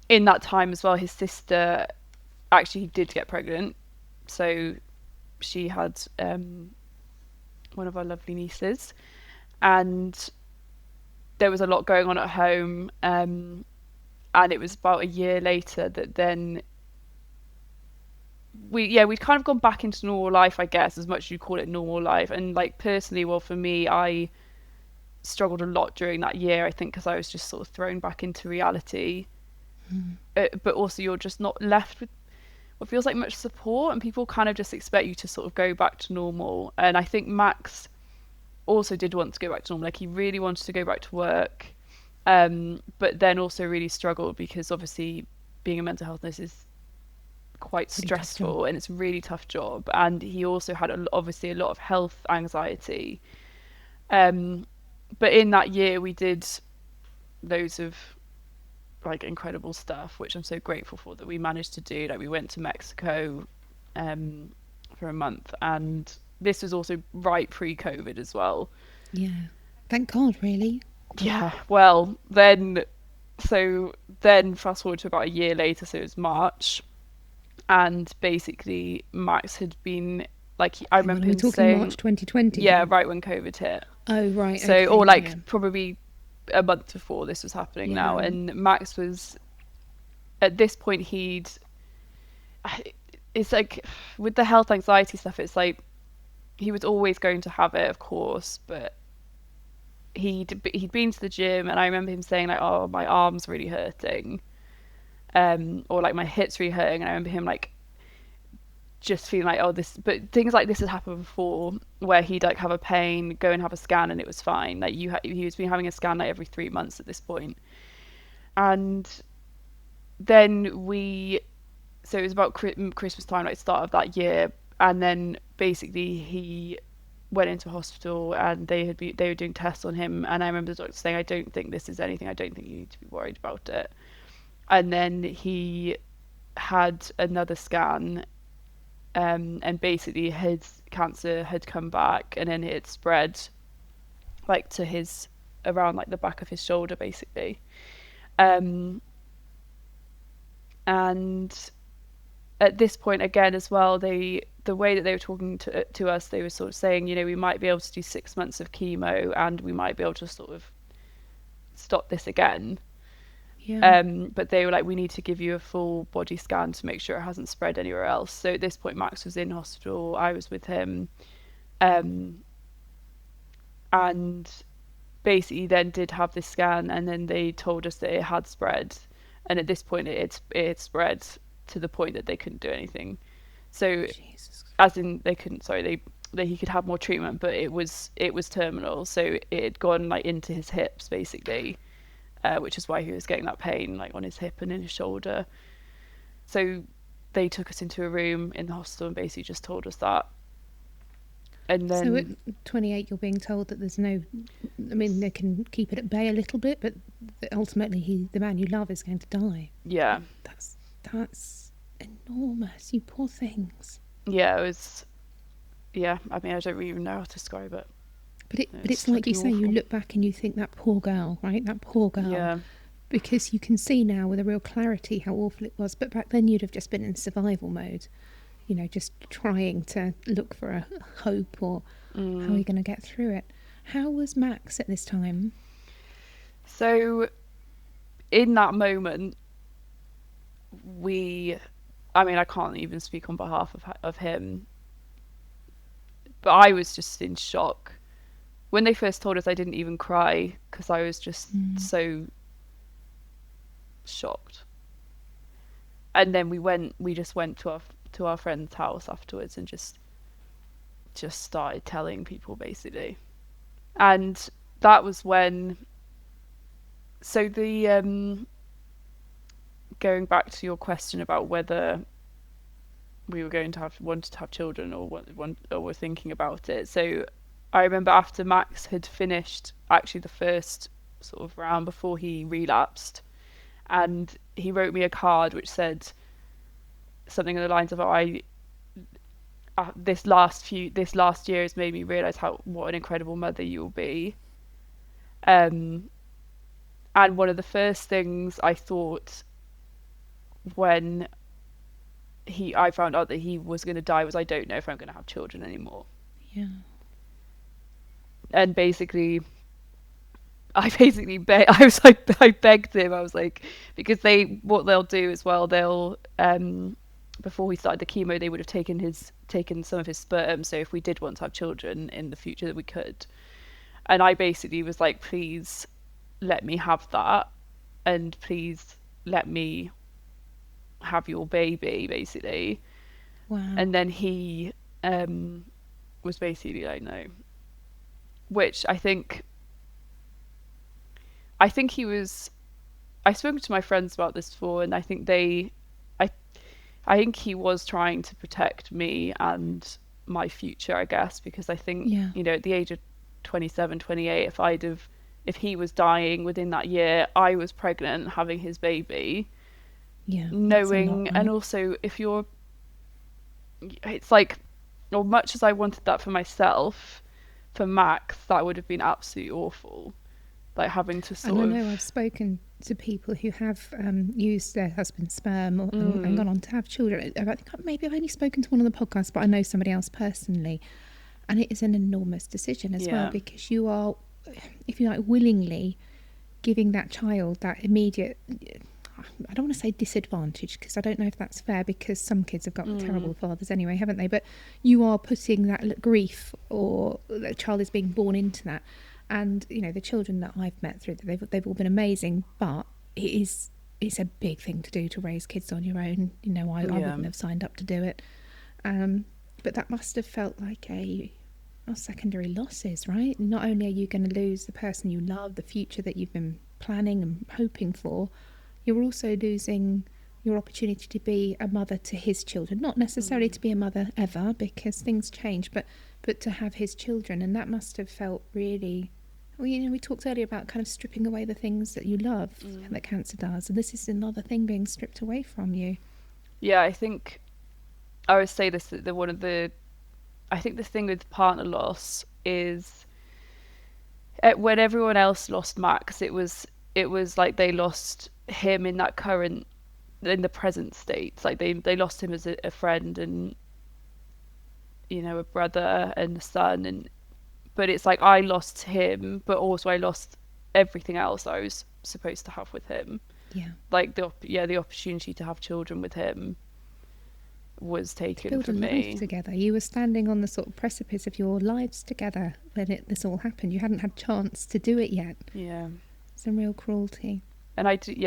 In that time as well, his sister actually did get pregnant, so she had one of our lovely nieces, and there was a lot going on at home. And it was about a year later that then we'd kind of gone back into normal life, I guess, as much as you call it normal life. And like personally, well, for me, I struggled a lot during that year, I think, because I was just sort of thrown back into reality. But also you're just not left with what feels like much support, and people kind of just expect you to sort of go back to normal. And I think Max also did want to go back to normal. Like, he really wanted to go back to work, but then also really struggled because obviously being a mental health nurse is quite stressful and it's a really tough job. And he also had obviously a lot of health anxiety. But in that year we did loads of like incredible stuff, which I'm so grateful for that we managed to do. Like, we went to Mexico for a month, and this was also right pre-COVID as well. Yeah, thank God, really. Yeah, well, then fast forward to about a year later, so it was March, and basically Max had been like, I remember him saying, March 2020. yeah, right when COVID hit. Oh, right. So, okay, or like yeah. probably a month before this was happening now, Yeah. and Max was at this point it's like with the health anxiety stuff, it's like he was always going to have it, of course, but he'd been to the gym, and I remember him saying like, oh, my arm's really hurting, or like my hips really hurting, and I remember him like just feeling like, oh, this, but things like this had happened before where he'd like have a pain, go and have a scan, and it was fine. Like, he was been having a scan like every 3 months at this point. And then so it was about Christmas time, like start of that year, and then basically he went into hospital, and they were doing tests on him, and I remember the doctor saying, I don't think this is anything, I don't think you need to be worried about it. And then he had another scan, and basically his cancer had come back, and then it spread like to his, around like the back of his shoulder basically. And at this point again as well, the way that they were talking to us, they were sort of saying, you know, we might be able to do 6 months of chemo, and we might be able to sort of stop this again. Yeah. But they were like, we need to give you a full body scan to make sure it hasn't spread anywhere else. So at this point, Max was in hospital, I was with him, and basically then did have this scan, and then they told us that it had spread, and at this point it had spread to the point that they couldn't do anything. So Jesus. as in they couldn't, sorry, they he could have more treatment, but it was terminal, so it had gone like into his hips basically, which is why he was getting that pain like on his hip and in his shoulder. So they took us into a room in the hospital and basically just told us that. And then, so at 28, you're being told that there's no, I mean, they can keep it at bay a little bit, but ultimately the man you love is going to die. yeah, That's enormous, you poor things. yeah, it was, yeah, I mean, I don't really even know how to describe it. But it's like you fucking say, you awful. look back and you think, that poor girl, right? That poor girl. Yeah. Because you can see now with a real clarity how awful it was. But back then you'd have just been in survival mode, just trying to look for a hope, or how are you going to get through it. How was Max at this time? So in that moment, I can't even speak on behalf of him, but I was just in shock. When they first told us, I didn't even cry because I was just so shocked. And then we just went to our friend's house afterwards and just started telling people, basically. And that was when, so the going back to your question about whether we were going to wanted to have children, or were thinking about it. So I remember after Max had finished actually the first sort of round before he relapsed, and he wrote me a card which said something along the lines of, this last year has made me realize what an incredible mother you will be. And one of the first things I thought when I found out that he was going to die was, I don't know if I'm going to have children anymore. Yeah. And basically, I begged him. I was like, because what they'll do as well, they'll before we started the chemo, they would have taken some of his sperm. So if we did want to have children in the future, that we could. And I basically was like, please let me have that, and please let me have your baby, basically. Wow. And then he was basically like, no. Which I think he was. I've spoken to my friends about this before, and I think I think he was trying to protect me and my future, I guess, because I think, at the age of 27, 28, if he was dying within that year, I was pregnant, having his baby. Yeah. Knowing, and also it's like, as much as I wanted that for myself, for Max, that would have been absolutely awful. Like having to sort of... And I know I've spoken to people who have used their husband's sperm and gone on to have children. I think maybe I've only spoken to one on the podcast, but I know somebody else personally. And it is an enormous decision as well, because you are, if you like, willingly giving that child that immediate... I don't want to say disadvantage, because I don't know if that's fair, because some kids have got terrible fathers anyway, haven't they? But you are putting that grief, or the child is being born into that. And, the children that I've met through, they've all been amazing, but it's a big thing to do, to raise kids on your own. I wouldn't have signed up to do it. But that must have felt like secondary losses, right? Not only are you going to lose the person you love, the future that you've been planning and hoping for, you're also losing your opportunity to be a mother to his children. Not necessarily to be a mother ever, because things change, but to have his children. And that must have felt really... Well, we talked earlier about kind of stripping away the things that you love, that cancer does. And this is another thing being stripped away from you. Yeah, I think I always say this, that I think the thing with partner loss is, when everyone else lost Max, it was like they lost him in the present state. Like they lost him as a friend, and a brother and a son, but it's like I lost him, but also I lost everything else I was supposed to have with him. Yeah. Like the opportunity to have children with him was taken from me. Build a life together. You were standing on the sort of precipice of your lives together when this all happened. You hadn't had chance to do it yet. Yeah. Some real cruelty. And I think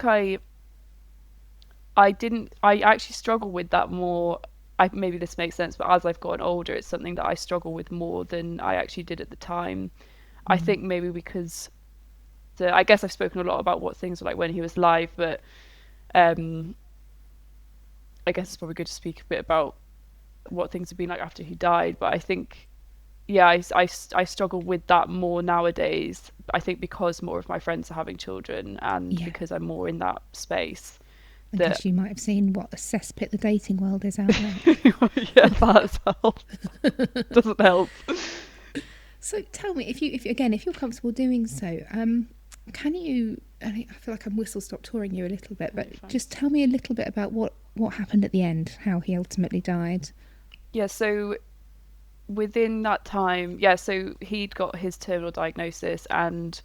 I actually struggle with that more. Maybe this makes sense, but as I've gotten older, it's something that I struggle with more than I actually did at the time. I think maybe because I guess I've spoken a lot about what things were like when he was alive, but I guess it's probably good to speak a bit about what things have been like after he died. But I think, I struggle with that more nowadays. I think because more of my friends are having children, and because I'm more in that space. I guess you might have seen what a cesspit the dating world is out there. Yeah, that as well. Doesn't help. So tell me, if you're comfortable doing so, can you? I feel like I'm whistle stop touring you a little bit, No, but fine. just tell me a little bit about what happened at the end, how he ultimately died. Yeah, so within that time, yeah, so he'd got his terminal diagnosis and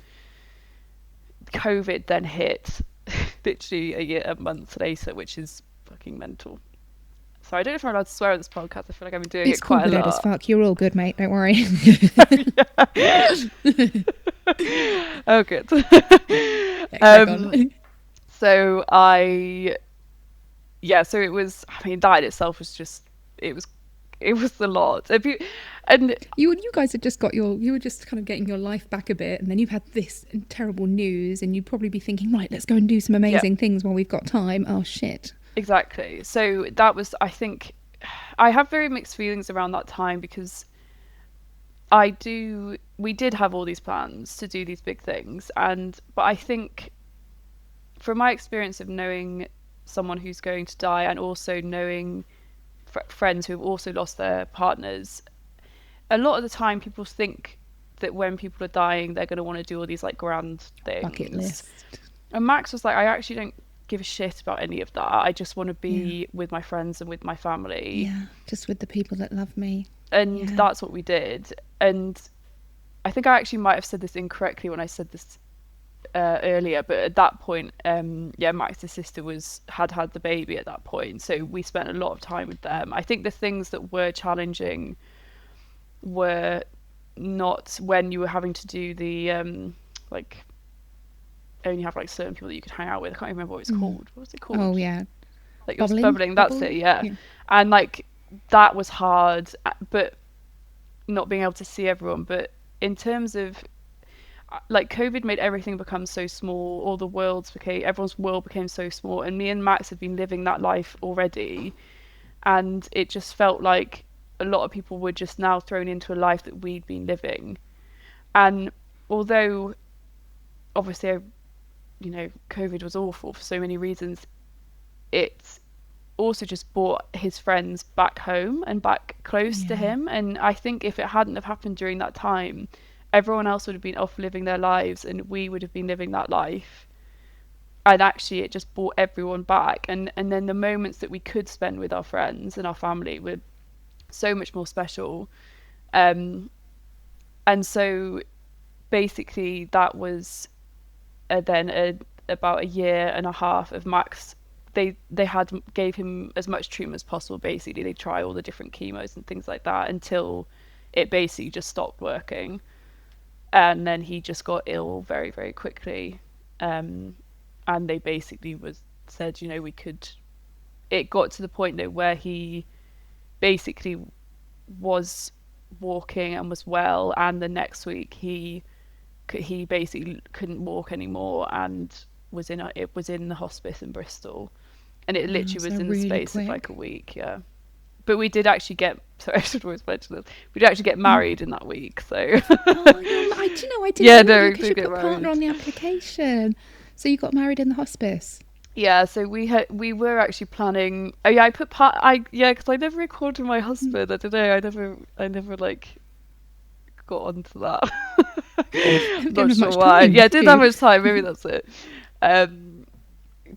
COVID then hit literally a month later, which is fucking mental. So I don't know if I'm allowed to swear on this podcast. I feel like I've been doing It's it quite a corporate as lot. fuck. You're all good, mate. Don't worry. Oh, good. Yeah, crack on. So yeah, so it was, I mean, that in itself was just, it was, it was a lot. And You guys had just got you were just kind of getting your life back a bit, and then you've had this terrible news, and you'd probably be thinking, right, let's go and do some yeah, amazing things while we've got time. Oh shit. exactly. So that was, I think, I have very mixed feelings around that time because we did have all these plans to do these big things, but I think from my experience of knowing someone who's going to die and also knowing friends who have also lost their partners, a lot of the time people think that when people are dying, they're going to want to do all these like grand Bucket things. list. And Max was like, I actually don't give a shit about any of that. I just want to Yeah. be with my friends and with my family. Yeah. Just with the people that love me. And Yeah. that's what we did. And I think I actually might have said this incorrectly when I said this earlier, but at that point, yeah, Max's sister had the baby at that point, so we spent a lot of time with them. I think the things that were challenging were not when you were having to do the like only have like certain people that you could hang out with. I can't remember what it's called. What was it called? Oh yeah. Like you're bubbling. That's Bubble. it. Yeah. Yeah. And like that was hard, but not being able to see everyone. But in terms of like COVID made everything become so small, everyone's world became so small, and me and Max had been living that life already, and it just felt like a lot of people were just now thrown into a life that we'd been living. And although obviously COVID was awful for so many reasons, it also just brought his friends back home and back close to Yeah. him. And I think if it hadn't have happened during that time, everyone else would have been off living their lives and we would have been living that life. And actually it just brought everyone back, and then the moments that we could spend with our friends and our family were so much more special. um and so basically that was about a year and a half of Max. They had gave him as much treatment as possible. Basically they try all the different chemos and things like that until it basically just stopped working, and then he just got ill very very quickly. And they basically said, we could, it got to the point though where he basically was walking and was well, and the next week he basically couldn't walk anymore and it was in the hospice in Bristol, and it Wow, literally so was in the really space of like quick. a week. Yeah, but we did actually get, sorry, I should always mention this, we did actually get married in that week, so Oh, do you know I didn't yeah, know no, you we because did you get put partner married. on the application. So you got married in the hospice. Yeah, so we were actually planning. Oh yeah, I put part. I yeah, because I never recorded my Mm. husband. I don't know. I never like got onto that. I'm Didn't not have sure much why. time, Yeah, I did didn't have you? much time. Maybe that's it. Um,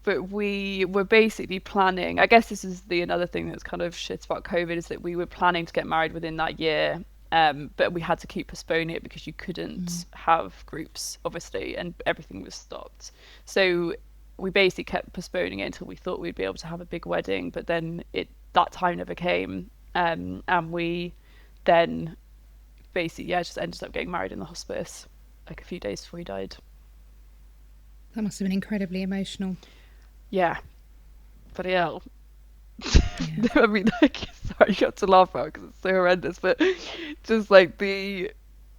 but we were basically planning. I guess this is the another thing that's kind of shit about COVID is that we were planning to get married within that year. But we had to keep postponing it because you couldn't have groups, obviously, and everything was stopped. So we basically kept postponing it until we thought we'd be able to have a big wedding, but then that time never came. And we then basically, yeah, just ended up getting married in the hospice like a few days before he died. That must have been incredibly emotional. Yeah, but yeah. Yeah. I mean, like, sorry, you have to laugh about because it's so horrendous, but just like the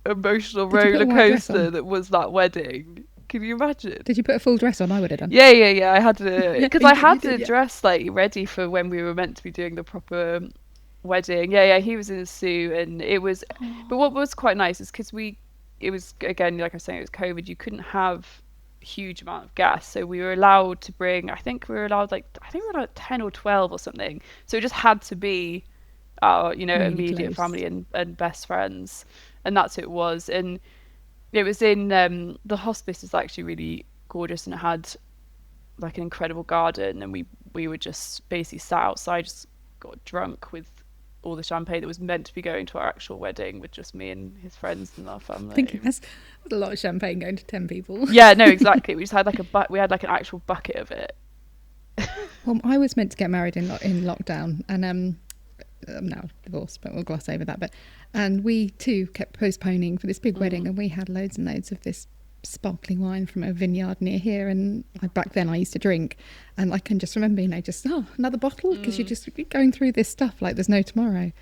emotional Did you put roller a white dress coaster on? that was that wedding. Can you imagine? Did you put a full dress on? I would have done. Yeah, yeah, yeah. I had to, Yeah, because you I did. You had did. to Yeah. dress like ready for when we were meant to be doing the proper wedding. Yeah, yeah. He was in a suit, and it was. But what was quite nice is because it was again like I was saying, it was COVID. You couldn't have huge amount of guests, so we were allowed to bring. I think we were allowed 10 or 12 or something. So it just had to be our Really immediate close. family and best friends. and that's who it was. And it was in the hospice is actually really gorgeous, and it had like an incredible garden, and we were just basically sat outside, just got drunk with all the champagne that was meant to be going to our actual wedding, with just me and his friends and our family. I think that's a lot of champagne going to 10 people. Yeah, no, exactly. We just had like we had like an actual bucket of it. Well, I was meant to get married in lockdown, and I'm now divorced, but we'll gloss over that. And we too kept postponing for this big wedding, and we had loads and loads of this sparkling wine from a vineyard near here. And back then I used to drink, and I can just remember, just another bottle, because you're just going through this stuff like there's no tomorrow.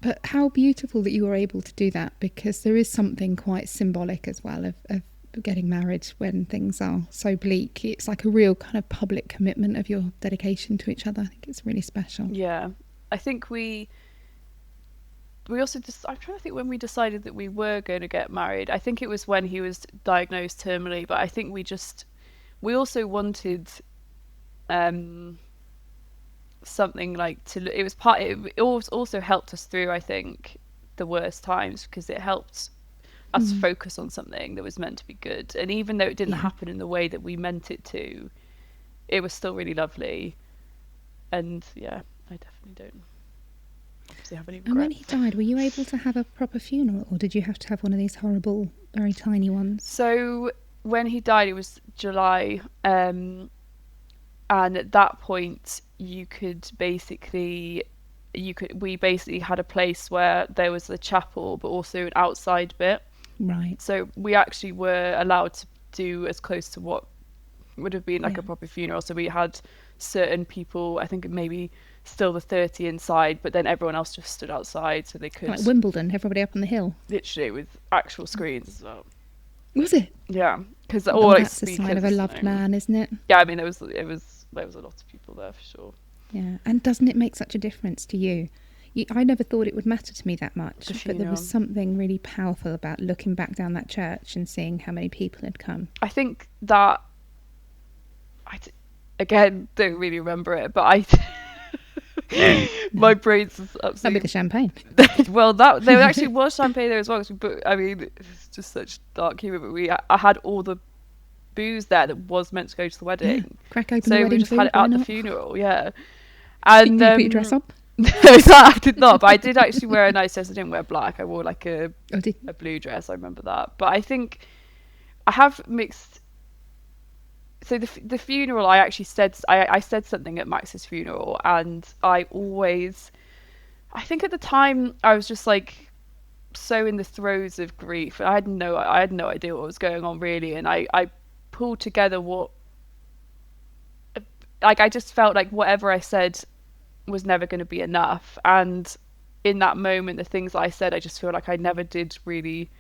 But how beautiful that you were able to do that, because there is something quite symbolic as well of getting married when things are so bleak. It's like a real kind of public commitment of your dedication to each other. I think it's really special. Yeah, I think we also just, I'm trying to think when we decided that we were going to get married. I think it was when he was diagnosed terminally, but I think we also wanted something like it also helped us through, I think, the worst times, because it helped us focus on something that was meant to be good. And even though it didn't happen in the way that we meant it to, it was still really lovely. And yeah, I definitely don't obviously have any regrets. And when he died, were you able to have a proper funeral, or did you have to have one of these horrible, very tiny ones? So when he died, it was July, and at that point we basically had a place where there was a chapel but also an outside bit. Right. So we actually were allowed to do as close to what would have been like a proper funeral. So we had certain people, I think maybe still the 30 inside, but then everyone else just stood outside so they could... Like Wimbledon, everybody up on the hill? Literally, with actual screens as well. Was it? Yeah, because that's the sign of a loved man, isn't it? Yeah, I mean, there was a lot of people there for sure. Yeah, and doesn't it make such a difference to you? I never thought it would matter to me that much, but there was something really powerful about looking back down that church and seeing how many people had come. I think that again, don't really remember it, but my brain's absolutely... That'd be the champagne. Well, there actually was champagne there as well. But I mean, it's just such dark humour. But I had all the booze there that was meant to go to the wedding. Yeah. Crack open so the wedding we just food, had it at not? the funeral. Yeah. And did you put your dress on? No, I did not. But I did actually wear a nice dress. I didn't wear black. I wore like a blue dress. I remember that. But I think I have mixed. So the funeral, I actually said I said something at Max's funeral, and I think at the time I was just like so in the throes of grief, and I had no idea what was going on really, and I pulled together I just felt like whatever I said was never going to be enough, and in that moment the things that I said, I just feel like I never did really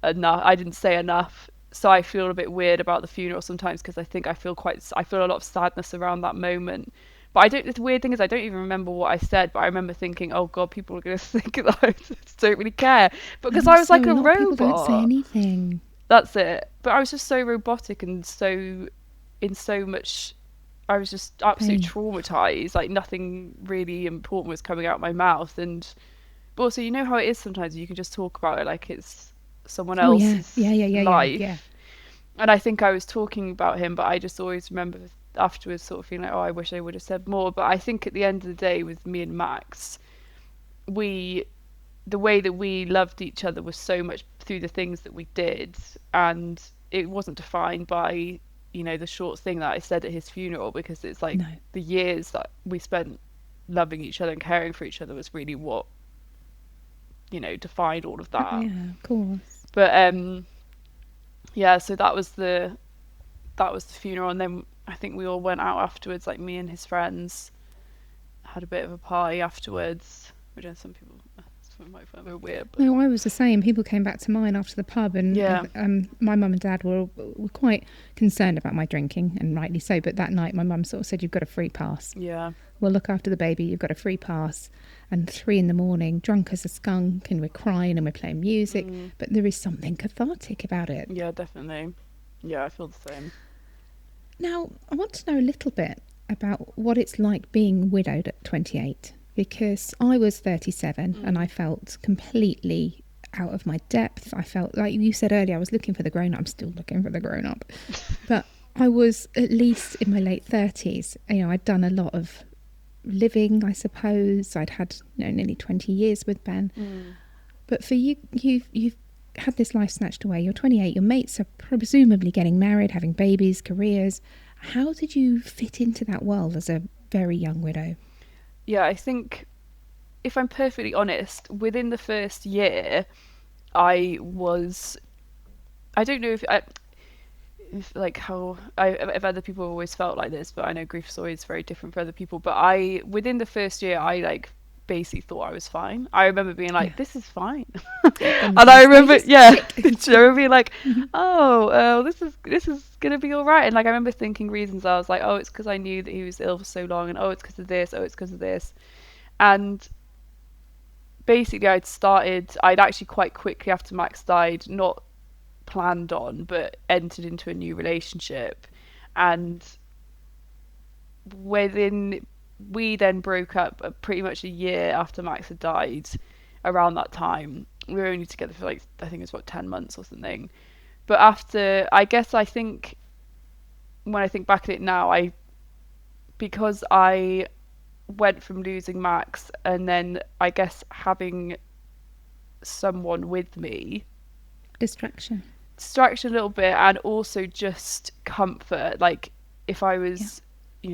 enough. I didn't say enough. So I feel a bit weird about the funeral sometimes, because I think I feel a lot of sadness around that moment. But the weird thing is I don't even remember what I said, but I remember thinking, oh God, people are going to think that I just don't really care. But because I was like a robot. People don't say anything. That's it. But I was just so robotic and so much, I was just absolutely traumatized. Like nothing really important was coming out my mouth. But also, you know how it is sometimes, you can just talk about it like it's someone else's life. Yeah. And I think I was talking about him, but I just always remember afterwards sort of feeling like, oh, I wish I would have said more. But I think at the end of the day, with me and Max, the way that we loved each other was so much through the things that we did, and it wasn't defined by the short thing that I said at his funeral, because it's like the years that we spent loving each other and caring for each other was really what defined all of that. Yeah, of course. But so that was the funeral, and then I think we all went out afterwards, like me and his friends had a bit of a party afterwards, which some people might find very weird. But... No, I was the same. People came back to mine after the pub, and my mum and dad were quite concerned about my drinking, and rightly so. But that night, my mum sort of said, "You've got a free pass. Yeah, we'll look after the baby. You've got a free pass." And 3 a.m, drunk as a skunk, and we're crying and we're playing music, but there is something cathartic about it. Yeah, definitely. Yeah, I feel the same. Now, I want to know a little bit about what it's like being widowed at 28. because I was 37 and I felt completely out of my depth. I felt like you said earlier, I was looking for the grown up. I'm still looking for the grown up, but I was at least in my late 30s. You know, I'd done a lot of living, I suppose. I'd had, you know, nearly 20 years with Ben. But for you, you've had this life snatched away. You're 28. Your mates are presumably getting married, having babies, careers. How did you fit into that world as a very young widow? Yeah, I think, if I'm perfectly honest, within the first year, I was. I don't know if like how if other people have always felt like this, but I know grief is always very different for other people. But within the first year, I like basically thought I was fine. I remember being like, "This is fine," and I remember, I remember being like, "Oh, this is gonna be all right." And like I remember thinking reasons. I was like, "Oh, it's because I knew that he was ill for so long," and "Oh, it's because of this," "Oh, it's because of this," and basically I'd actually quite quickly after Max died, not planned on, but entered into a new relationship, and we then broke up pretty much a year after Max had died. Around that time, we were only together for like, I think it was about 10 months or something. But after, I think when I think back at it now, because I went from losing Max and then I guess having someone with me, Distraction a little bit, and also just comfort. Like if I was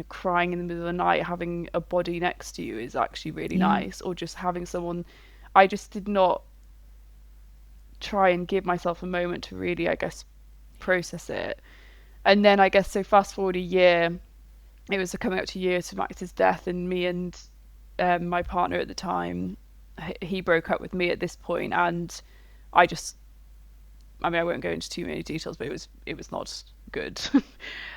crying in the middle of the night, having a body next to you is actually really nice. Or just having someone, I just did not try and give myself a moment to really, I guess, process it. And then I guess, so fast forward a year, it was coming up to a year to Max's death, and me and my partner at the time, he broke up with me at this point, and I won't go into too many details, but it was not good.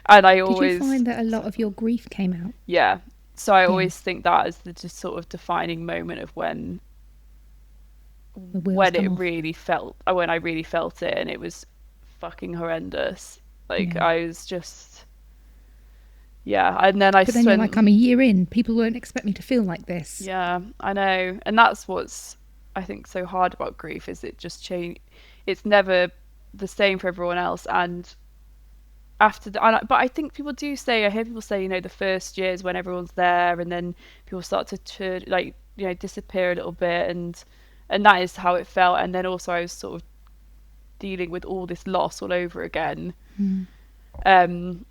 And Did you find that a lot of your grief came out? Yeah. So I always think that as the just sort of defining moment of when I really felt it, and it was fucking horrendous. Like I was just, and then But then you're like, I'm a year in. People won't expect me to feel like this. Yeah, I know, and that's what's I think so hard about grief, is it just change. It's never the same for everyone else, and but I think people do say, I hear people say, the first year is when everyone's there, and then people start to turn, like, disappear a little bit, and that is how it felt. And then also I was sort of dealing with all this loss all over again. And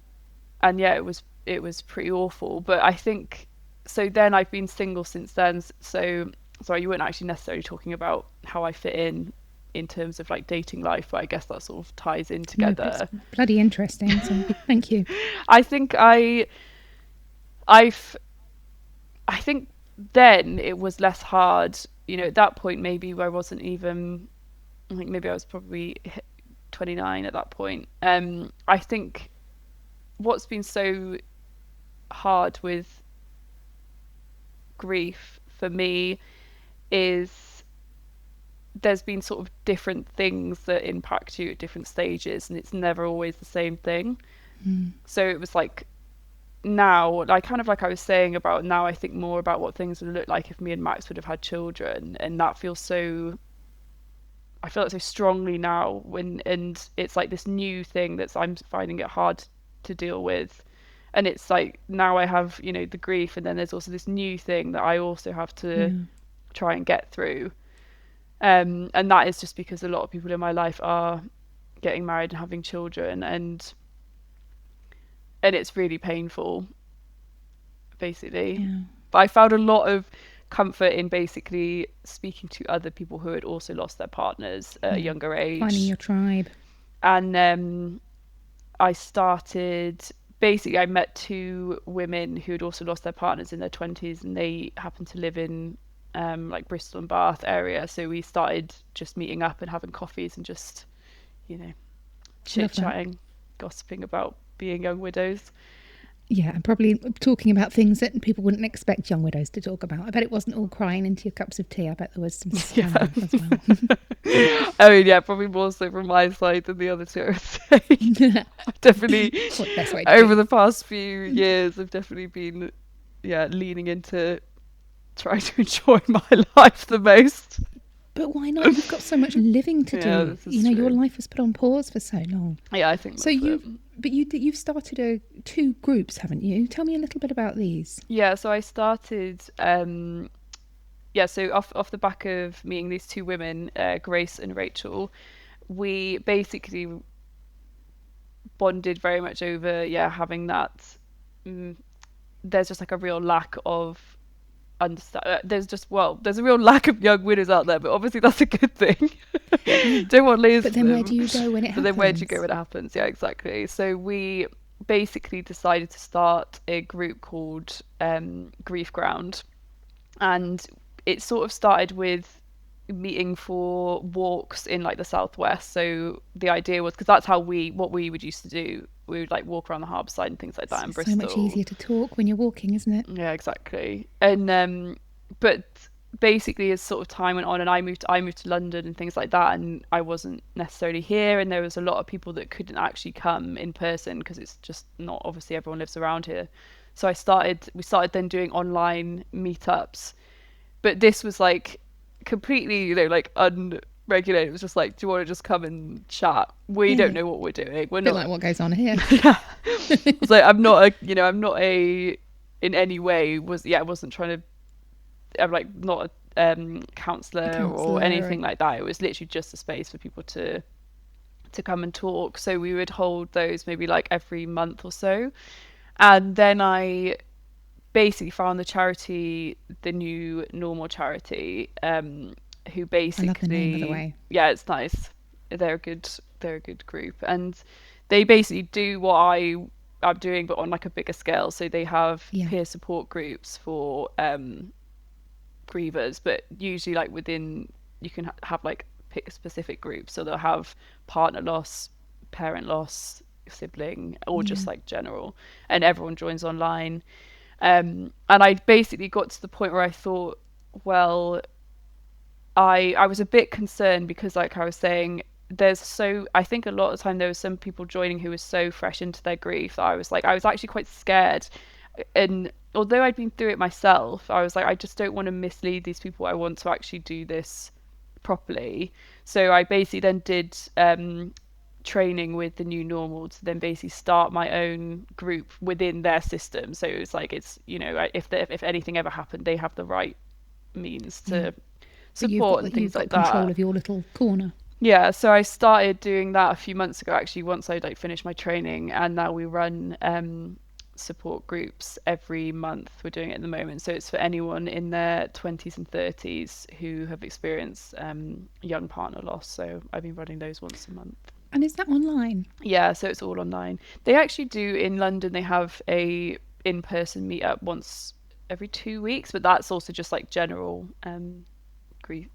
yeah, it was pretty awful. But I think, so then I've been single since then. So sorry, you weren't actually necessarily talking about how I fit in terms of like dating life, but I guess that sort of ties in together. No, it's bloody interesting, so thank you. I think I think then it was less hard, at that point, maybe where I wasn't even, I think maybe I was probably 29 at that point. I think what's been so hard with grief for me is there's been sort of different things that impact you at different stages, and it's never always the same thing. So it was like, now, like kind of like I was saying about now, I think more about what things would look like if me and Max would have had children, and that feels so, I feel it so strongly now, and it's like this new thing that I'm finding it hard to deal with. And it's like, now I have, the grief, and then there's also this new thing that I also have to try and get through. And that is just because a lot of people in my life are getting married and having children, and it's really painful, basically. But I found a lot of comfort in basically speaking to other people who had also lost their partners at a younger age. Finding your tribe. And I met two women who had also lost their partners in their 20s, and they happened to live in like Bristol and Bath area. So we started just meeting up and having coffees and just, chit-chatting, gossiping about being young widows. Yeah, and probably talking about things that people wouldn't expect young widows to talk about. I bet it wasn't all crying into your cups of tea. I bet there was some scandal as well. I mean, yeah, probably more so from my side than the other two, I would say. Definitely, over the past few years, I've definitely been, leaning into try to enjoy my life the most. But why not? You've got so much living to Yeah, do. this is Your true. life was put on pause for so long. Yeah, I think So that's it. you've started two groups, haven't you? Tell me a little bit about these. Yeah, so I started yeah, so off the back of meeting these two women, Grace and Rachel, we basically bonded very much over, yeah, having that. Mm, there's just like a real lack of understand. There's a real lack of young widows out there, but obviously that's a good thing. Yeah. Don't want to lose But then where them. do you go when it But then where do you go happens? when it happens? Yeah, exactly. So we basically decided to start a group called Grief Ground, and it sort of started with meeting for walks in like the southwest. So the idea was, because that's how what we would used to do, we would like walk around the harbour side and things like that in It's so much Bristol. easier to talk when you're walking, isn't it? Yeah, exactly. And but basically as sort of time went on and I moved to London and things like that, and I wasn't necessarily here, and there was a lot of people that couldn't actually come in person because it's just not, obviously everyone lives around here. So we started then doing online meetups, but this was like completely, like unregulated. It was just like, do you want to just come and chat? We don't Yeah. know what we're doing. We're Bit not. like what goes on here. Yeah. It's like I'm not a in any way I wasn't trying to. I'm like not a A counselor or counsellor. anything like that. It was literally just a space for people to come and talk. So we would hold those maybe like every month or so, and then I basically found the charity, the New Normal charity, who I love the name, by the basically, way. yeah, it's nice. They're a good group, and they basically do what I'm doing, but on like a bigger scale. So they have Yeah. peer support groups for grievers, but usually like within, you can have like pick specific groups. So they'll have partner loss, parent loss, sibling, or just Yeah. like general, and everyone joins online. And I basically got to the point where I thought, well, I was a bit concerned because, like I was saying, I think a lot of the time there was some people joining who was so fresh into their grief that I was actually quite scared. And although I'd been through it myself, I was like, I just don't want to mislead these people. I want to actually do this properly. So I basically then did training with the New Normal to then basically start my own group within their system. So it's like, if anything ever happened, they have the right means Yeah. to But support and you've things got like control that. of your little corner. Yeah, so I started doing that a few months ago, actually, once I like finished my training, and now we run support groups every month. We're doing it at the moment, so it's for anyone in their 20s and 30s who have experienced young partner loss. So I've been running those once a month. And is that online? Yeah, so it's all online. They actually do in London. They have a in-person meetup once every 2 weeks, but that's also just like general grief.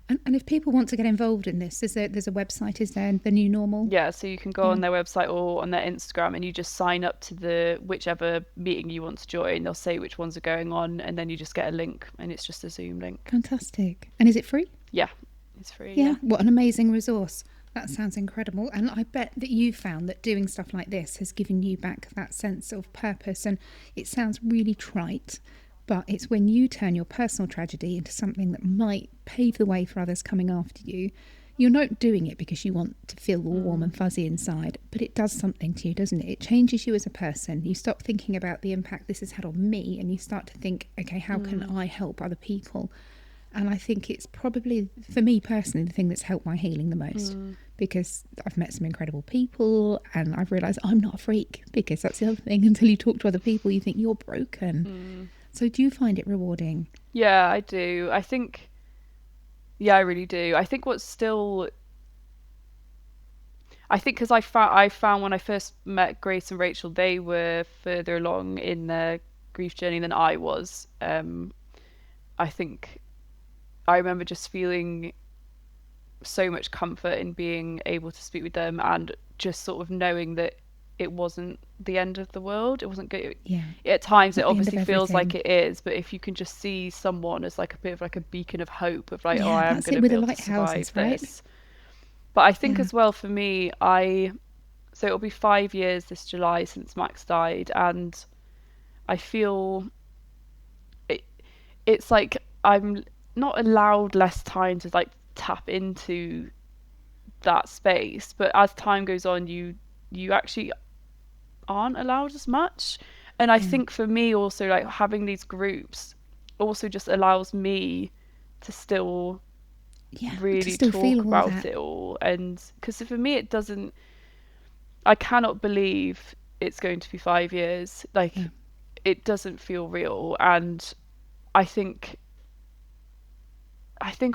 And if people want to get involved in this, there's a website, is there, the New Normal? Yeah, so you can go Yeah. on their website or on their Instagram, and you just sign up to the whichever meeting you want to join. They'll say which ones are going on, and then you just get a link, and it's just a Zoom link. Fantastic. And is it free? Yeah, it's free. Yeah. Yeah. What an amazing resource. That sounds incredible. And I bet that you found that doing stuff like this has given you back that sense of purpose. And it sounds really trite, but it's when you turn your personal tragedy into something that might pave the way for others coming after you. You're not doing it because you want to feel all warm and fuzzy inside, but it does something to you, doesn't it? It changes you as a person. You stop thinking about the impact this has had on me, and you start to think, okay, how can I help other people? And I think it's probably, for me personally, the thing that's helped my healing the most, because I've met some incredible people and I've realised I'm not a freak, because that's the other thing. Until you talk to other people, you think you're broken. So do you find it rewarding? Yeah, I do. I think, yeah, I really do. I think because I found when I first met Grace and Rachel, they were further along in their grief journey than I was. I think I remember just feeling so much comfort in being able to speak with them, and just sort of knowing that it wasn't the end of the world. It wasn't good. Yeah. At times, it Not the end of obviously feels like everything. it is, but if you can just see someone as like a bit of like a beacon of hope of like, oh, Yeah, I am that's going it to with be the able to survive lighthouses, right? this. But I think Yeah. as well for me, so it'll be 5 years this July since Max died, and I feel it's like I'm not allowed less time to like tap into that space, but as time goes on, you actually aren't allowed as much. And I think for me also, like having these groups also just allows me to still to really still talk feel all about that. it all. And because for me it doesn't, I cannot believe it's going to be 5 years. Like it doesn't feel real. And I think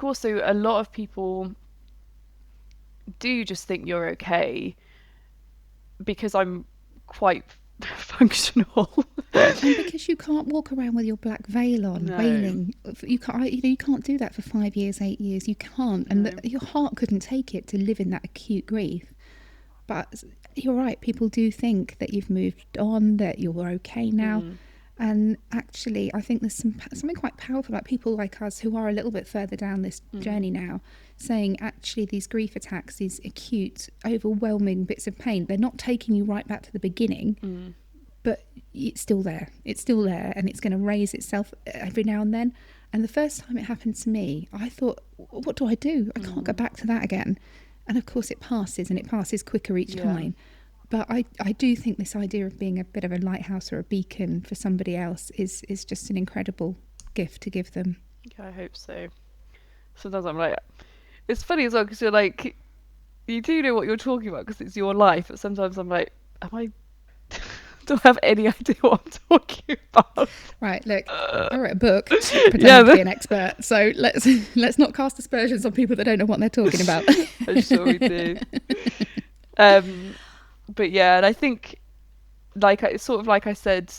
also a lot of people do just think you're okay because I'm quite functional. And because you can't walk around with your black veil on, No. wailing, you can't do that for 5 years, 8 years. You can't, and your heart couldn't take it to live in that acute grief. But you're right. People do think that you've moved on, that you're okay now. And actually, I think there's something quite powerful about people like us who are a little bit further down this journey now, saying actually these grief attacks, these acute, overwhelming bits of pain, they're not taking you right back to the beginning, but it's still there. It's still there, and it's going to raise itself every now and then. And the first time it happened to me, I thought, what do? I can't go back to that again. And of course it passes, and it passes quicker each time. But I do think this idea of being a bit of a lighthouse or a beacon for somebody else is just an incredible gift to give them. Yeah, I hope so. Sometimes I'm like, it's funny as well because you're like, you do know what you're talking about because it's your life, but sometimes I'm like, do I have any idea what I'm talking about? Right, look, I wrote a book pretending to be an expert, so let's not cast aspersions on people that don't know what they're talking about. I'm sure we do. But yeah, and I think, like I said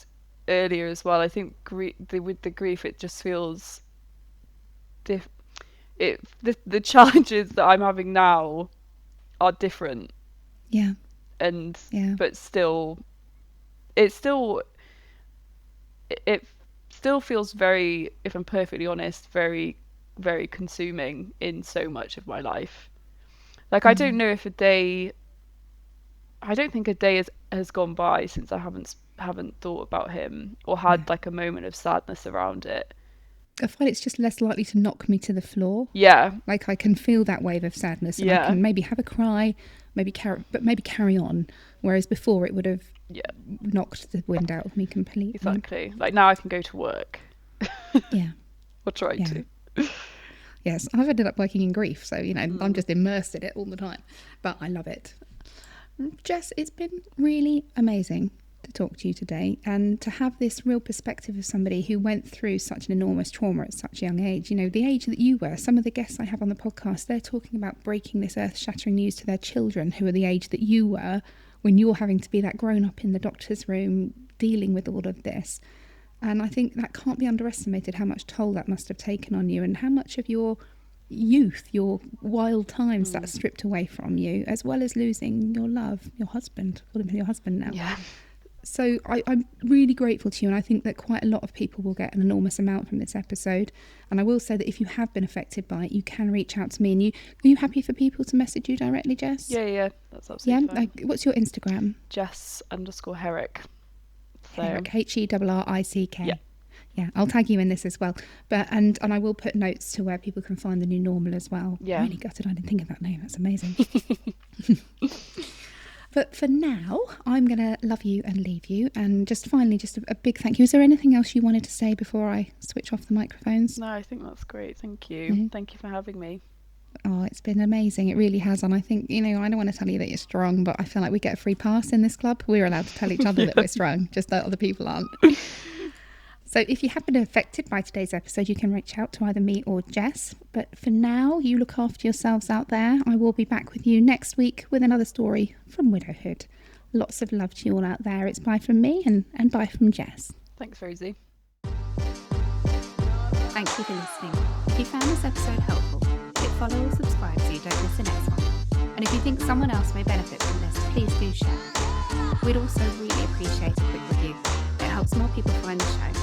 earlier as well, I think with the grief, it just feels the challenges that I'm having now are different. Yeah. And but still, it still feels very, if I'm perfectly honest, very, very consuming in so much of my life. Like I don't know if I don't think a day has gone by since I haven't thought about him or had like a moment of sadness around it. I find it's just less likely to knock me to the floor. Yeah. Like I can feel that wave of sadness, and I can maybe have a cry, maybe carry on. Whereas before it would have knocked the wind out of me completely. Exactly. Like now I can go to work. Yeah. Or try to. Yes, I've ended up working in grief, so I'm just immersed in it all the time. But I love it. Jess, it's been really amazing to talk to you today and to have this real perspective of somebody who went through such an enormous trauma at such a young age. The age that you were. Some of the guests I have on the podcast, they're talking about breaking this earth-shattering news to their children who are the age that you were when you're having to be that grown-up in the doctor's room dealing with all of this. And I think that can't be underestimated, how much toll that must have taken on you and how much of your youth, your wild times that are stripped away from you, as well as losing your love, your husband, your husband now. Yeah. So I'm really grateful to you, and I think that quite a lot of people will get an enormous amount from this episode. And I will say that if you have been affected by it, you can reach out to me. And are you happy for people to message you directly, Jess? Yeah, that's absolutely fine. What's your Instagram? Jess_Herrick. Herrick, Herrick. Yeah. Yeah, I'll tag you in this as well. And I will put notes to where people can find the new normal as well. Yeah. I'm really gutted I didn't think of that name. That's amazing. But for now, I'm going to love you and leave you. And just finally, just a big thank you. Is there anything else you wanted to say before I switch off the microphones? No, I think that's great. Thank you. Thank you for having me. Oh, it's been amazing. It really has. And I think, I don't want to tell you that you're strong, but I feel like we get a free pass in this club. We're allowed to tell each other that we're strong, just that other people aren't. So if you have been affected by today's episode, you can reach out to either me or Jess. But for now, you look after yourselves out there. I will be back with you next week with another story from Widowhood. Lots of love to you all out there. It's bye from me and bye from Jess. Thanks, Rosie. Thank you for listening. If you found this episode helpful, hit follow or subscribe so you don't miss the next one. And if you think someone else may benefit from this, please do share. We'd also really appreciate a quick review. It helps more people find the show.